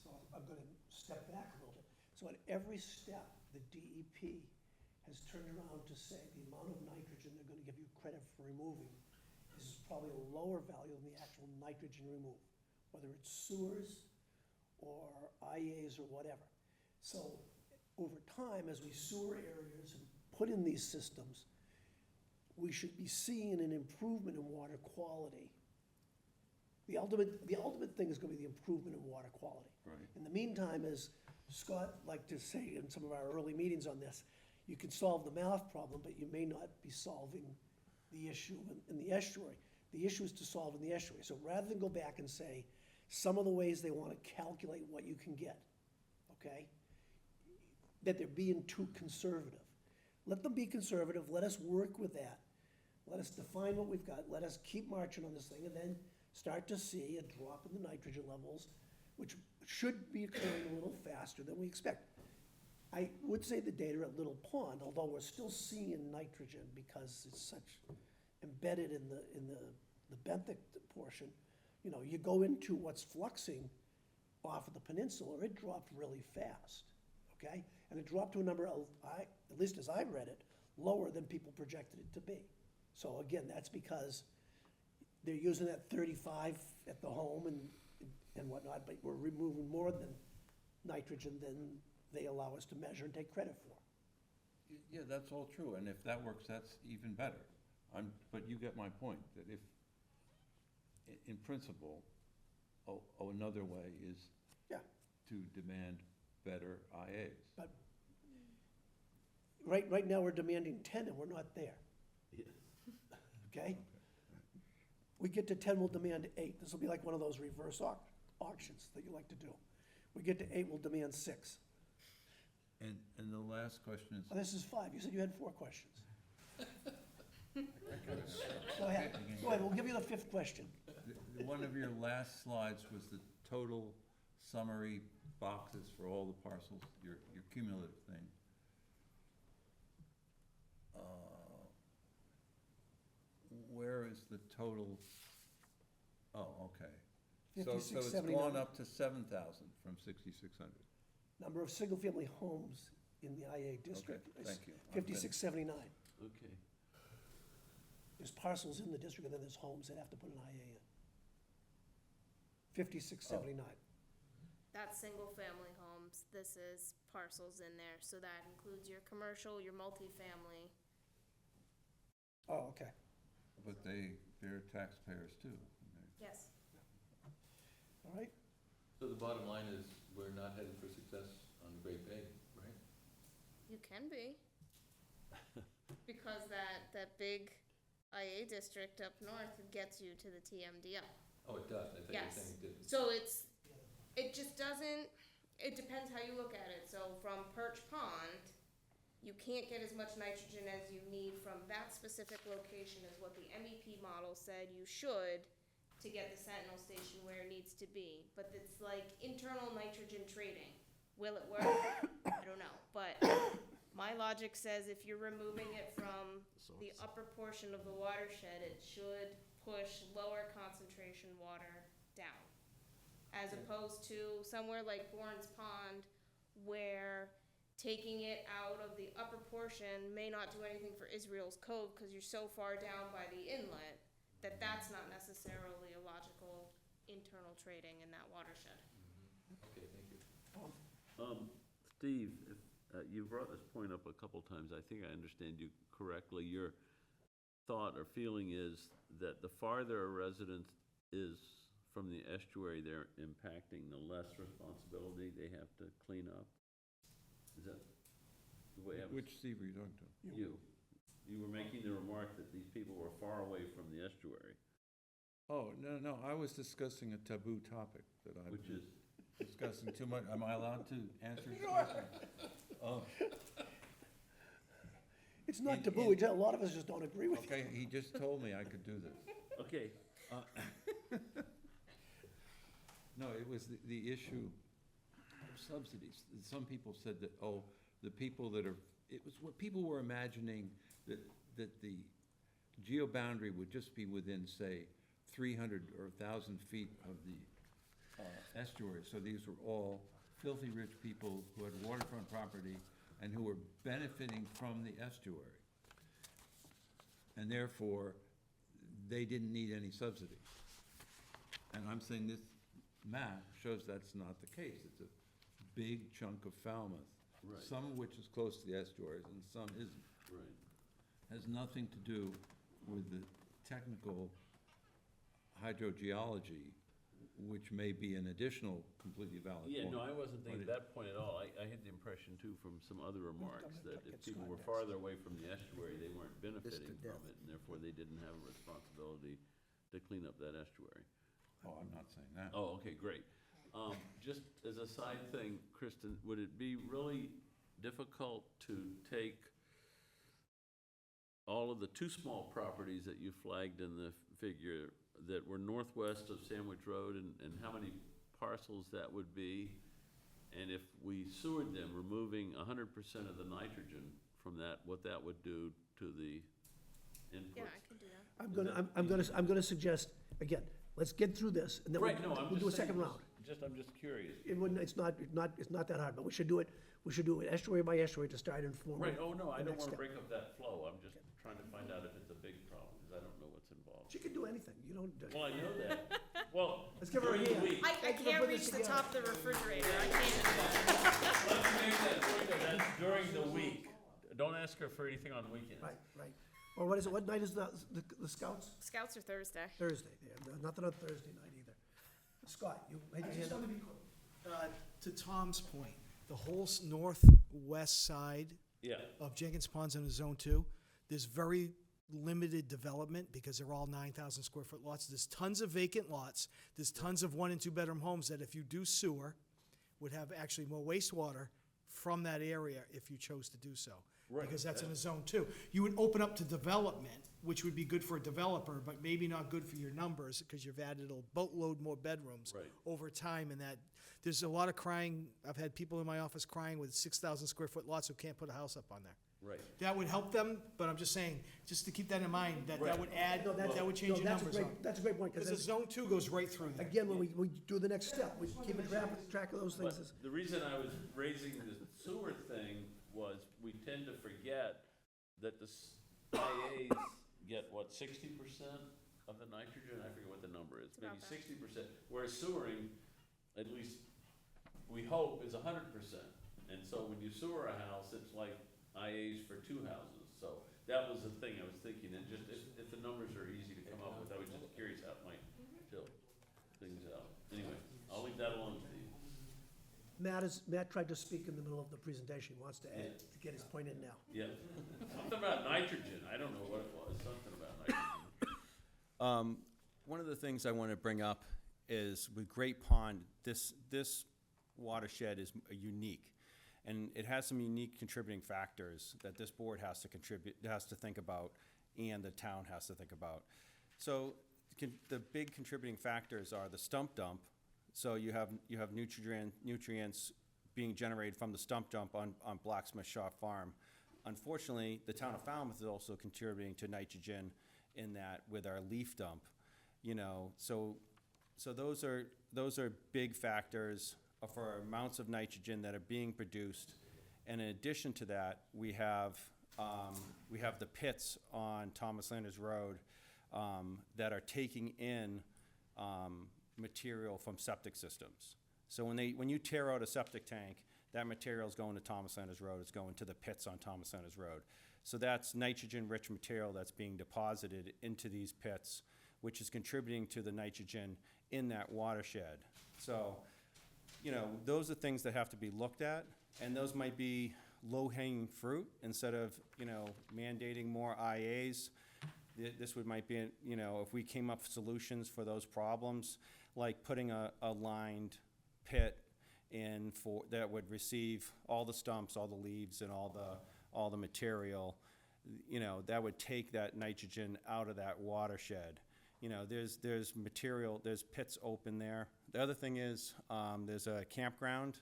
So I'm gonna step back a little bit. So at every step, the DEP has turned around to say the amount of nitrogen they're gonna give you credit for removing is probably a lower value than the actual nitrogen removed, whether it's sewers or IAs or whatever. So over time, as we sewer areas and put in these systems, we should be seeing an improvement in water quality. The ultimate thing is gonna be the improvement in water quality. Right. In the meantime, as Scott liked to say in some of our early meetings on this, you can solve the math problem, but you may not be solving the issue in the estuary. The issue is to solve in the estuary. So rather than go back and say, some of the ways they wanna calculate what you can get, okay? That they're being too conservative. Let them be conservative, let us work with that. Let us define what we've got, let us keep marching on this thing, and then start to see a drop in the nitrogen levels, which should be occurring a little faster than we expect. I would say the data at Little Pond, although we're still seeing nitrogen because it's such embedded in the benthic portion, you know, you go into what's fluxing off of the peninsula, it dropped really fast, okay? And it dropped to a number, at least as I read it, lower than people projected it to be. So again, that's because they're using that 35 at the home and whatnot, but we're removing more than nitrogen than they allow us to measure and take credit for. Yeah, that's all true, and if that works, that's even better. But you get my point, that if, in principle, another way is Yeah, to demand better IAs. but right now, we're demanding 10 and we're not there. Okay? We get to 10, we'll demand 8. This will be like one of those reverse auctions that you like to do. We get to 8, we'll demand 6. And the last question is, Oh, this is 5. You said you had 4 questions. Go ahead, we'll give you the 5th question. one of your last slides was the total summary boxes for all the parcels, your cumulative thing. where is the total? Oh, okay. So it's 5679. gone up to 7,000 from 6,600. Number of single-family homes in the IA district is thank you. I'm finished. 5679. Okay. There's parcels in the district, and then there's homes that have to put an IA in. 5679. That's single-family homes. This is parcels in there, so that includes your commercial, your multifamily. Oh, okay. But they're taxpayers too. Yes. All right. So the bottom line is, we're not headed for success on the Great Bay, right? You can be. Because that big IA district up north gets you to the TMDL. Oh, it does, I thought you were Yes. saying it didn't. So it just doesn't, it depends how you look at it. So from Perch Pond, you can't get as much nitrogen as you need from that specific location as what the MEP model said you should to get the Sentinel station where it needs to be. But it's like internal nitrogen trading. Will it work? I don't know, but my logic says if you're removing it from the upper portion of the watershed, it should push lower concentration water down. As opposed to somewhere like Bourne's Pond, where taking it out of the upper portion may not do anything for Israel's Cove, because you're so far down by the inlet, that's not necessarily a logical internal trading in that watershed. Okay, thank you. Steve, if, you brought this point up a couple times. I think I understand you correctly. Your thought or feeling is that the farther a resident is from the estuary they're impacting, the less responsibility they have to clean up? Is that the way I was? Which Steve are you talking to? You. You were making the remark that these people were far away from the estuary. Oh, no, I was discussing a taboo topic that I've Which been is? discussing too much. Am I allowed to answer his question? Oh, It's not In- taboo, a lot of us just don't agree with you. okay, he just told me I could do this. Okay, No, it was the issue of subsidies. Some people said that, oh, the people that are, it was what people were imagining, that the geo-boundary would just be within, say, 300 or 1,000 feet of the estuary. So these were all filthy rich people who had waterfront property and who were benefiting from the estuary. And therefore, they didn't need any subsidy. And I'm saying this map shows that's not the case. It's a big chunk of Falmouth, Right. some of which is close to the estuaries and some isn't. right. Has nothing to do with the technical hydrogeology, which may be an additional completely valid point. Yeah, no, I wasn't thinking But that point at all. I had the impression too from some other remarks gonna that if get people were Scott farther away from the estuary, they weren't benefiting from death. it, and therefore they didn't have a responsibility to clean up that estuary. Oh, I'm not saying that. Oh, okay, great. Just as a side thing, Kristen, would it be really difficult to take all of the two small properties that you flagged in the figure that were northwest of Sandwich Road, and how many parcels that would be? And if we sewered them, removing 100% of the nitrogen from that, what that would do to the inputs? Yeah, I can do that. I'm gonna suggest, again, let's get through this, and then Right, no, I'm we'll do a just saying, second round. I'm just curious. It wouldn't, it's not that hard, but we should do it estuary by estuary to start informing. Right, oh, no, I the don't next wanna step. break up that flow. I'm just trying to find out if it's a big problem, because I don't know what's involved. She can do anything, you don't. Well, I know that. Well, Let's give her a during the hand. week. I Thank you for can't putting reach this the top of the refrigerator. I can't. Let's make that point that that's during the week. Don't ask her for anything on weekends. Right. Or what is it, what night is the Scouts? Scouts are Thursday. Thursday, yeah, nothing on Thursday night either. Scott, you had your hand up? To Tom's point, the whole northwest side Yeah, of Jenkins Pond's in a Zone 2, there's very limited development because they're all 9,000 square foot lots. There's tons of vacant lots. There's tons of 1 and 2 bedroom homes that if you do sewer, would have actually more wastewater from that area if you chose to do so. Right. Because that's in a Zone 2. You would open up to development, which would be good for a developer, but maybe not good for your numbers because you've added a boatload more bedrooms Right. over time, and There's a lot of crying, I've had people in my office crying with 6,000 square foot lots who can't put a house up on there. Right. That would help them, but I'm just saying, just to keep that in mind, that Right. would add, No, that's- that would change no, your numbers. That's a great point, Because the because zone 2 goes right through there. again, when we do the next step, we keep track of those things. But the reason I was raising the sewer thing was we tend to forget that the IAs get, what, 60% of the nitrogen? I forget what the number is, maybe about that. 60%, whereas sewering, at least we hope, is 100%. And so when you sewer a house, it's like IAs for 2 houses. So that was the thing I was thinking, and just if the numbers are easy to come up with, I was just curious how it might fill things out. Anyway, I'll leave that alone, Steve. Matt tried to speak in the middle of the presentation, wants to add, to get his point in now. Yeah, something about nitrogen, I don't know what it was, something about nitrogen. One of the things I want to bring up is with Great Pond, this watershed is unique. And it has some unique contributing factors that this board has to think about, and the town has to think about. So the big contributing factors are the stump dump. So you have nutrients being generated from the stump dump on Blacksmith Shaw Farm. Unfortunately, the town of Falmouth is also contributing to nitrogen in that with our leaf dump. So those are big factors for amounts of nitrogen that are being produced. And in addition to that, we have the pits on Thomas Landers Road that are taking in material from septic systems. So when you tear out a septic tank, that material is going to Thomas Landers Road, it's going to the pits on Thomas Landers Road. So that's nitrogen-rich material that's being deposited into these pits, which is contributing to the nitrogen in that watershed. So, those are things that have to be looked at, and those might be low-hanging fruit instead of, mandating more IAs. This might be, if we came up with solutions for those problems, like putting a lined pit in that would receive all the stumps, all the leaves, and all the material, that would take that nitrogen out of that watershed. There's material, there's pits open there. The other thing is, there's a campground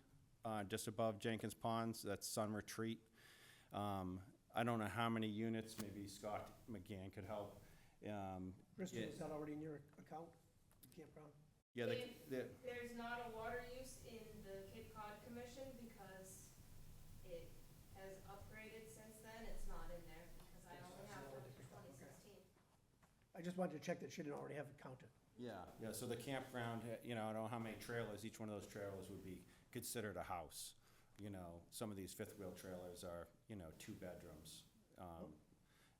just above Jenkins Ponds, that's Sun Retreat. I don't know how many units, maybe Scott McGann could help. Crystal, is that already in your account, campground? Yeah, There's not a water use in the Cape Cod Commission because it has upgraded since then. It's not in there because I only have one for 2016. I just wanted to check that she didn't already have it counted. Yeah, so the campground, I don't know how many trailers, each one of those trailers would be considered a house. Some of these fifth wheel trailers are, 2 bedrooms,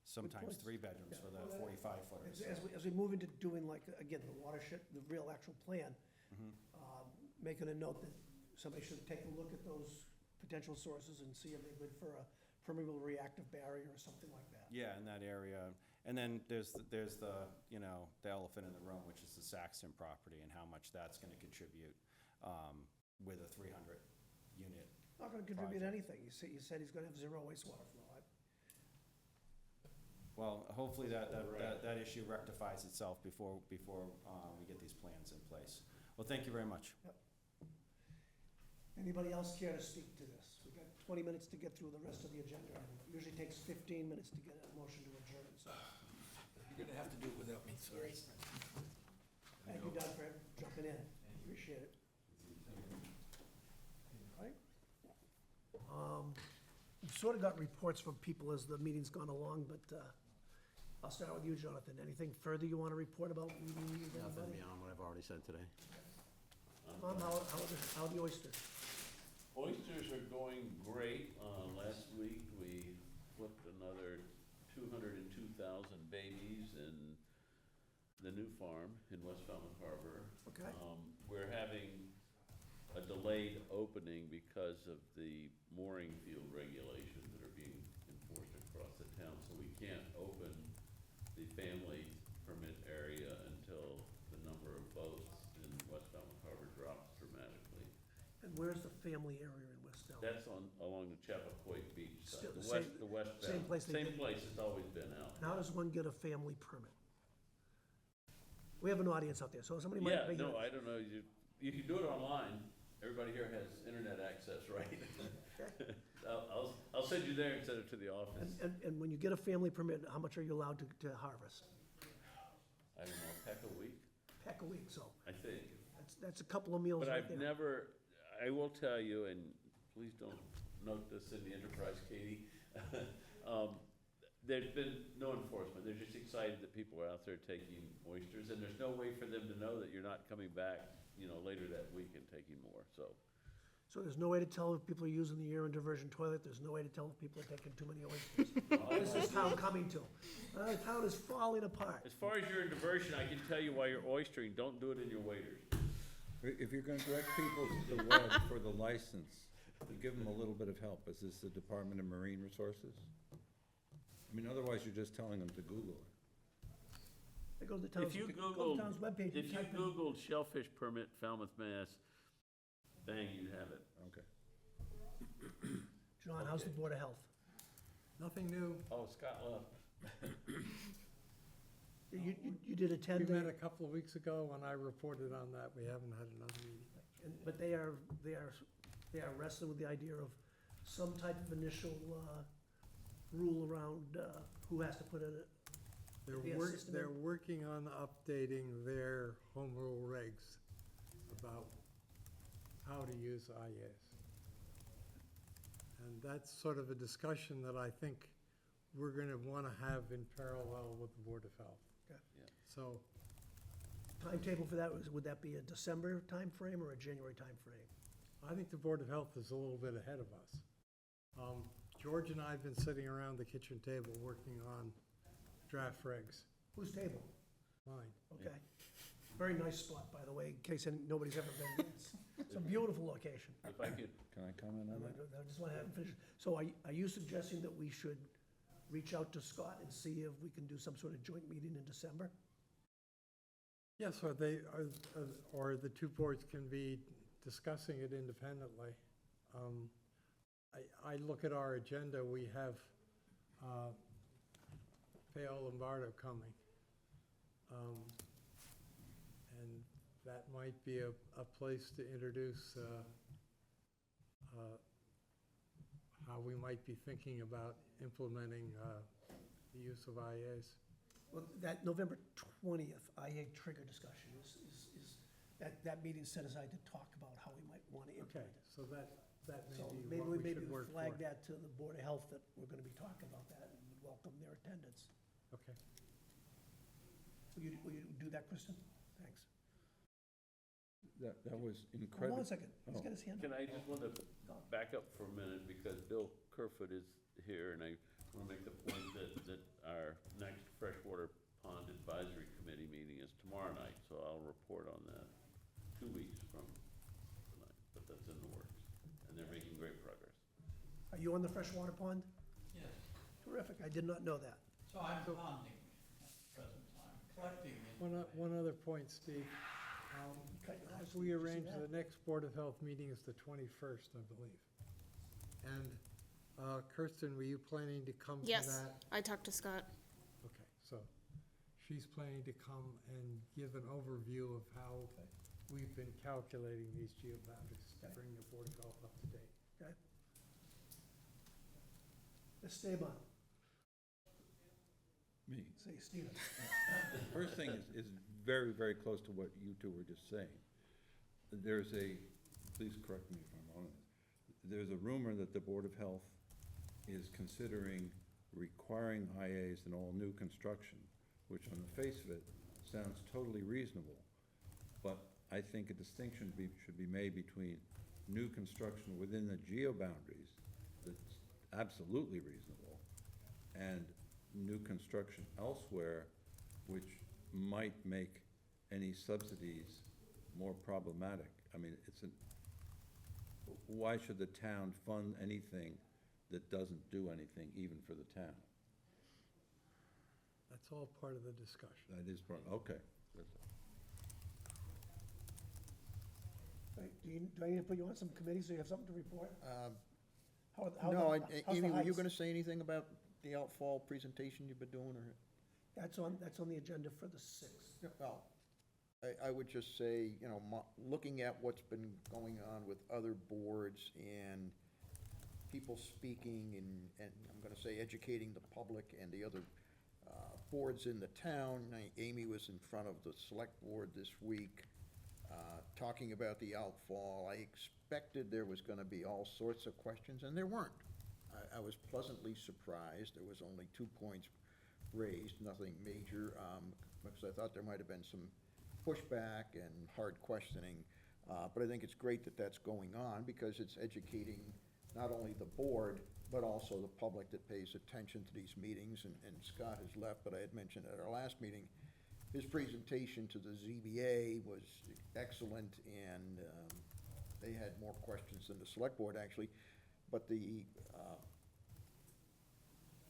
sometimes points. 3 bedrooms for the 45-footers. As we move into doing again, the watershed, the real actual plan, making a note that somebody should take a look at those potential sources and see if they're good for a permeable reactive barrier or something like that. Yeah, in that area. And then there's the the elephant in the room, which is the Saxton property and how much that's gonna contribute, with a 300-unit. Not gonna contribute Project. anything. You said he's gonna have 0 wastewater flow. Well, hopefully that issue rectifies itself before we get these plans in place. Well, thank you very much. Anybody else care to speak to this? We've got 20 minutes to get through the rest of the agenda. It usually takes 15 minutes to get a motion to adjourn, so. You're gonna have to do it without me, sorry. Thank you, Doug, for jumping in. Appreciate it. Right? We've sort of got reports from people as the meeting's gone along, but I'll start with you, Jonathan. Anything further you want to report about meeting? Nothing beyond what I've already said today. Mom, how are the oysters? Oysters are going great. Last week, we flipped another 202,000 babies in the new farm in West Falmouth Harbor. Okay. We're having a delayed opening because of the mooring field regulations that are being enforced across the town. So we can't open the family permit area until the number of boats in West Falmouth Harbor drops dramatically. And where's the family area in West Falmouth? That's along the Chappaquiddick Beach side, Still the west. same place they Same did- place it's always been out. And how does one get a family permit? We have an audience out there, so somebody might. Yeah, no, I don't know, you can do it online. everybody here has internet access, right? I'll send you there and send it to the office. And when you get a family permit, how much are you allowed to harvest? I don't know, a peck a week, Peck a week, so I think. that's a couple of meals But right I've there. never, I will tell you, and please don't note this in the enterprise, Katie. There's been no enforcement. They're just excited that people are out there taking oysters, and there's no way for them to know that you're not coming back, later that week and taking more, so. So there's no way to tell if people are using the urine diversion toilet, there's no way to tell if people are taking too many oysters. What is this town coming to? The town is falling apart. As far as your diversion, I can tell you while you're oystering, don't do it in your waders. If you're gonna direct people to the web for the license, you give them a little bit of help. Is this the Department of Marine Resources? I mean, otherwise you're just telling them to Google it. They go to the town's, If you go to Googled, the town's webpage. if you type in- Googled shellfish permit Falmouth, Mass, bang, you'd have it. Okay. John, how's the Board of Health? Nothing new. Oh, Scott left. You did a We met 10-day, a couple of weeks ago when I reported on that. We haven't had another meeting. but they are wrestling with the idea of some type of initial rule around who has to put in it. Be a system They're in- working on updating their home rule regs about how to use IAs. And that's sort of a discussion that I think we're gonna wanna have in parallel with the Board of Health. Okay. Yeah. So, Timetable for that, would that be a December timeframe or a January timeframe? I think the Board of Health is a little bit ahead of us. George and I have been sitting around the kitchen table working on draft regs. Whose table? Mine. Okay. Very nice spot, by the way, in case nobody's ever been there. It's a beautiful location. If I could, Can I comment on that? I just want to have him finish. So are you suggesting that we should reach out to Scott and see if we can do some sort of joint meeting in December? Yes, or the two boards can be discussing it independently. I look at our agenda, we have Peo Lombardo coming. And that might be a place to introduce how we might be thinking about implementing the use of IAs. Well, that November 20th IA trigger discussion is, that meeting's set aside to talk about how we might want to Okay, implement it. so that So may be what we should work for. flag that to the Board of Health that we're going to be talking about that and would welcome their attendance. Okay. Will you do that, Kristen? Thanks. That was Hold incredible. on a second. He's got his hand up. can I just want to back up for a minute, because Bill Kerfoot is here, and I want to make the point that our next freshwater pond advisory committee meeting is tomorrow night, so I'll report on that 2 weeks from tonight, but that's in the works, and they're making great progress. Are you on the freshwater pond? Yes, Terrific. I did not know that. so I'm ponding at the present time, collecting One other point, Steve. Cut your eyes. We Did you see arranged that? the next Board of Health meeting is the 21st, I believe. And Kirsten, were you planning to come to that? Yes, I talked to Scott. Okay, so she's planning to come and give an overview of how we've been calculating these geoboundaries to bring the Board of Health up to date. Okay. Ms. Esteban, Me. say Stephen. First thing is very, very close to what you two were just saying. There's please correct me if I'm wrong, there's a rumor that the Board of Health is considering requiring IAs in all new construction, which on the face of it sounds totally reasonable. But I think a distinction should be made between new construction within the geo-boundaries that's absolutely reasonable, and new construction elsewhere, which might make any subsidies more problematic. I mean, why should the town fund anything that doesn't do anything, even for the town? That's all part of the discussion. That is part, okay. Right, do I need to put you on some committees so you have something to report? No, how's the Amy, were you heights? gonna say anything about the outfall presentation you've been doing, or? That's on the agenda for the 6th. Well, I would just say, you know, looking at what's been going on with other boards and people speaking and I'm gonna say educating the public and the other boards in the town. Amy was in front of the select board this week, talking about the outfall. I expected there was gonna be all sorts of questions, and there weren't. I was pleasantly surprised. There was only 2 points raised, nothing major, because I thought there might have been some pushback and hard questioning. But I think it's great that that's going on, because it's educating not only the board, but also the public that pays attention to these meetings. And Scott has left, but I had mentioned at our last meeting, his presentation to the ZBA was excellent, and they had more questions than the select board, actually. But the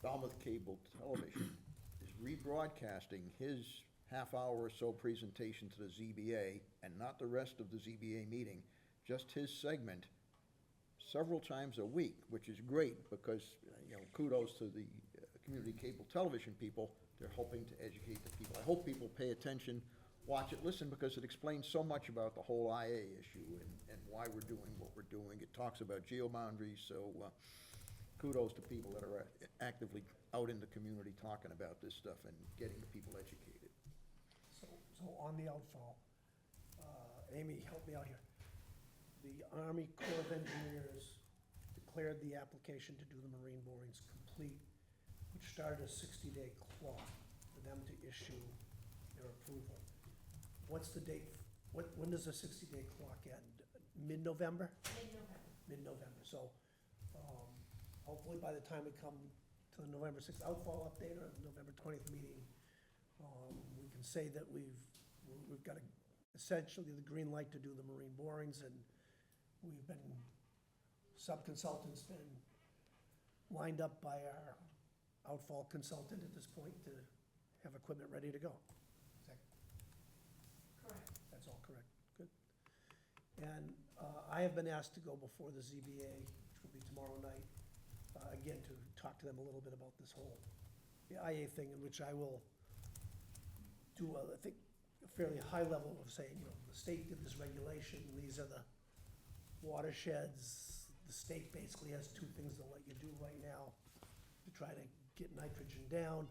Falmouth Cable Television is rebroadcasting his half-hour or so presentation to the ZBA, and not the rest of the ZBA meeting, just his segment, several times a week, which is great, because, you know, kudos to the community cable television people. They're hoping to educate the people. I hope people pay attention, watch it, listen, because it explains so much about the whole IA issue and why we're doing what we're doing. It talks about geoboundaries, so kudos to people that are actively out in the community talking about this stuff and getting the people educated. So on the outfall, Amy, help me out here. The Army Corps of Engineers declared the application to do the marine borings complete, which started a 60-day clock for them to issue their approval. What's the date, when does the 60-day clock end? Mid-November? Mid-November, so, hopefully by the time we come to the November 6th outfall update or the November 20th meeting, we can say that we've got essentially the green light to do the marine borings, and we've been, sub-consultant's been lined up by our outfall consultant at this point to have equipment ready to go. Is that correct? That's all correct, good. And I have been asked to go before the ZBA, which will be tomorrow night, again, to talk to them a little bit about this whole, the IA thing, in which I will do, I think, a fairly high level of saying, you know, the state did this regulation, these are the watersheds. The state basically has two things they'll let you do right now to try to get nitrogen down,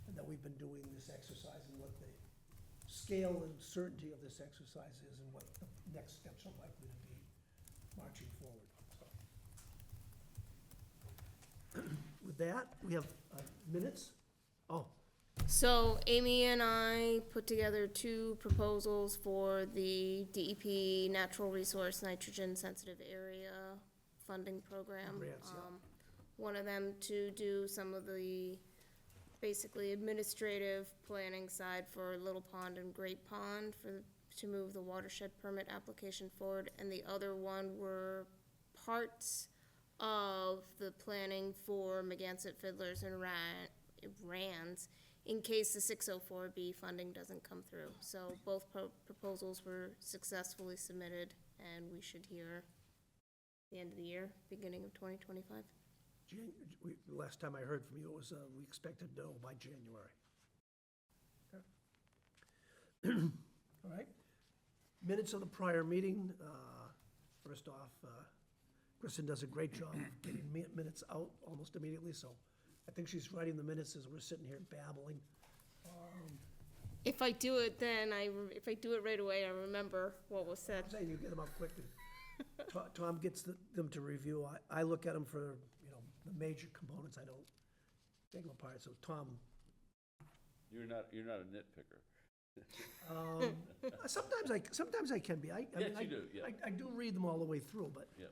and that we've been doing this exercise, and what the scale and certainty of this exercise is, and what the next steps are likely to be marching forward. So. With that, we have minutes. Oh, So Amy and I put together 2 proposals for the DEP Natural Resource Nitrogen Sensitive Area Funding Program. Grants, yeah. One of them to do some of the basically administrative planning side for Little Pond and Great Pond to move the watershed permit application forward, and the other one were parts of the planning for Mgmt Fiddlers and Rands in case the 604B funding doesn't come through. So both proposals were successfully submitted, and we should hear the end of the year, beginning of 2025. Last time I heard from you, it was, we expected no by January. Okay. All right. Minutes of the prior meeting. First off, Kristen does a great job of getting minutes out almost immediately, so I think she's writing the minutes as we're sitting here babbling. If I do it if I do it right away, I remember what was said. I'm saying you get them up quickly. Tom gets them to review. I look at them for, you know, the major components. I don't take them apart. So Tom. You're not a nitpicker. Sometimes I can be. I Yes, mean, you do, yeah. I do read them all the way through, but Yeah.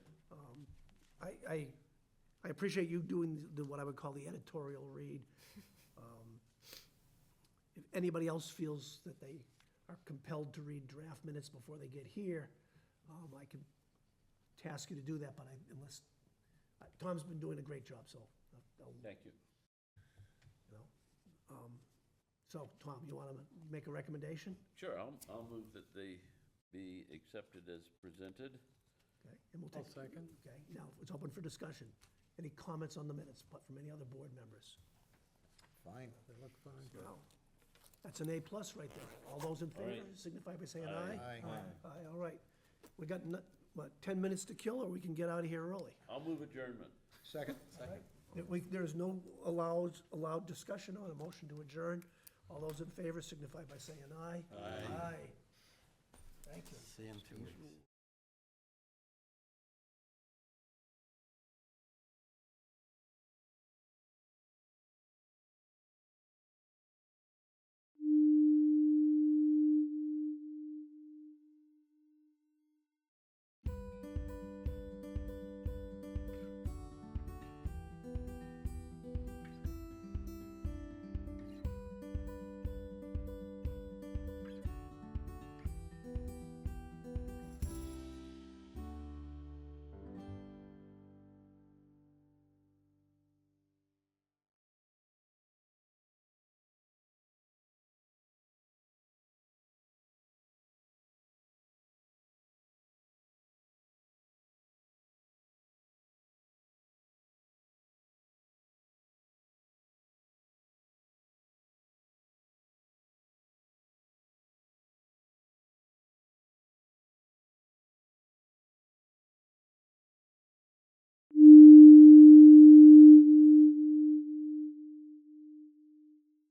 I appreciate you doing what I would call the editorial read. If anybody else feels that they are compelled to read draft minutes before they get here, I can task you to do that, but unless, Tom's been doing a great job, so I'll, Thank you. you know. So, Tom, you want to make a recommendation? Sure, I'll move that they be accepted as presented. Okay, and we'll take. I'll second. Okay, now, it's open for discussion. Any comments on the minutes, but from any other board members? Fine. They look fine. No. That's an A+ right there. All those in favor right. signify by saying Aye. aye. Aye. Aye, all right. We got, 10 minutes to kill, or we can get out of here early? I'll move adjournment. Second? There's no allowed discussion on a motion to adjourn. All those in favor signify by saying aye. Aye. Aye. Thank you. See you in 2 weeks.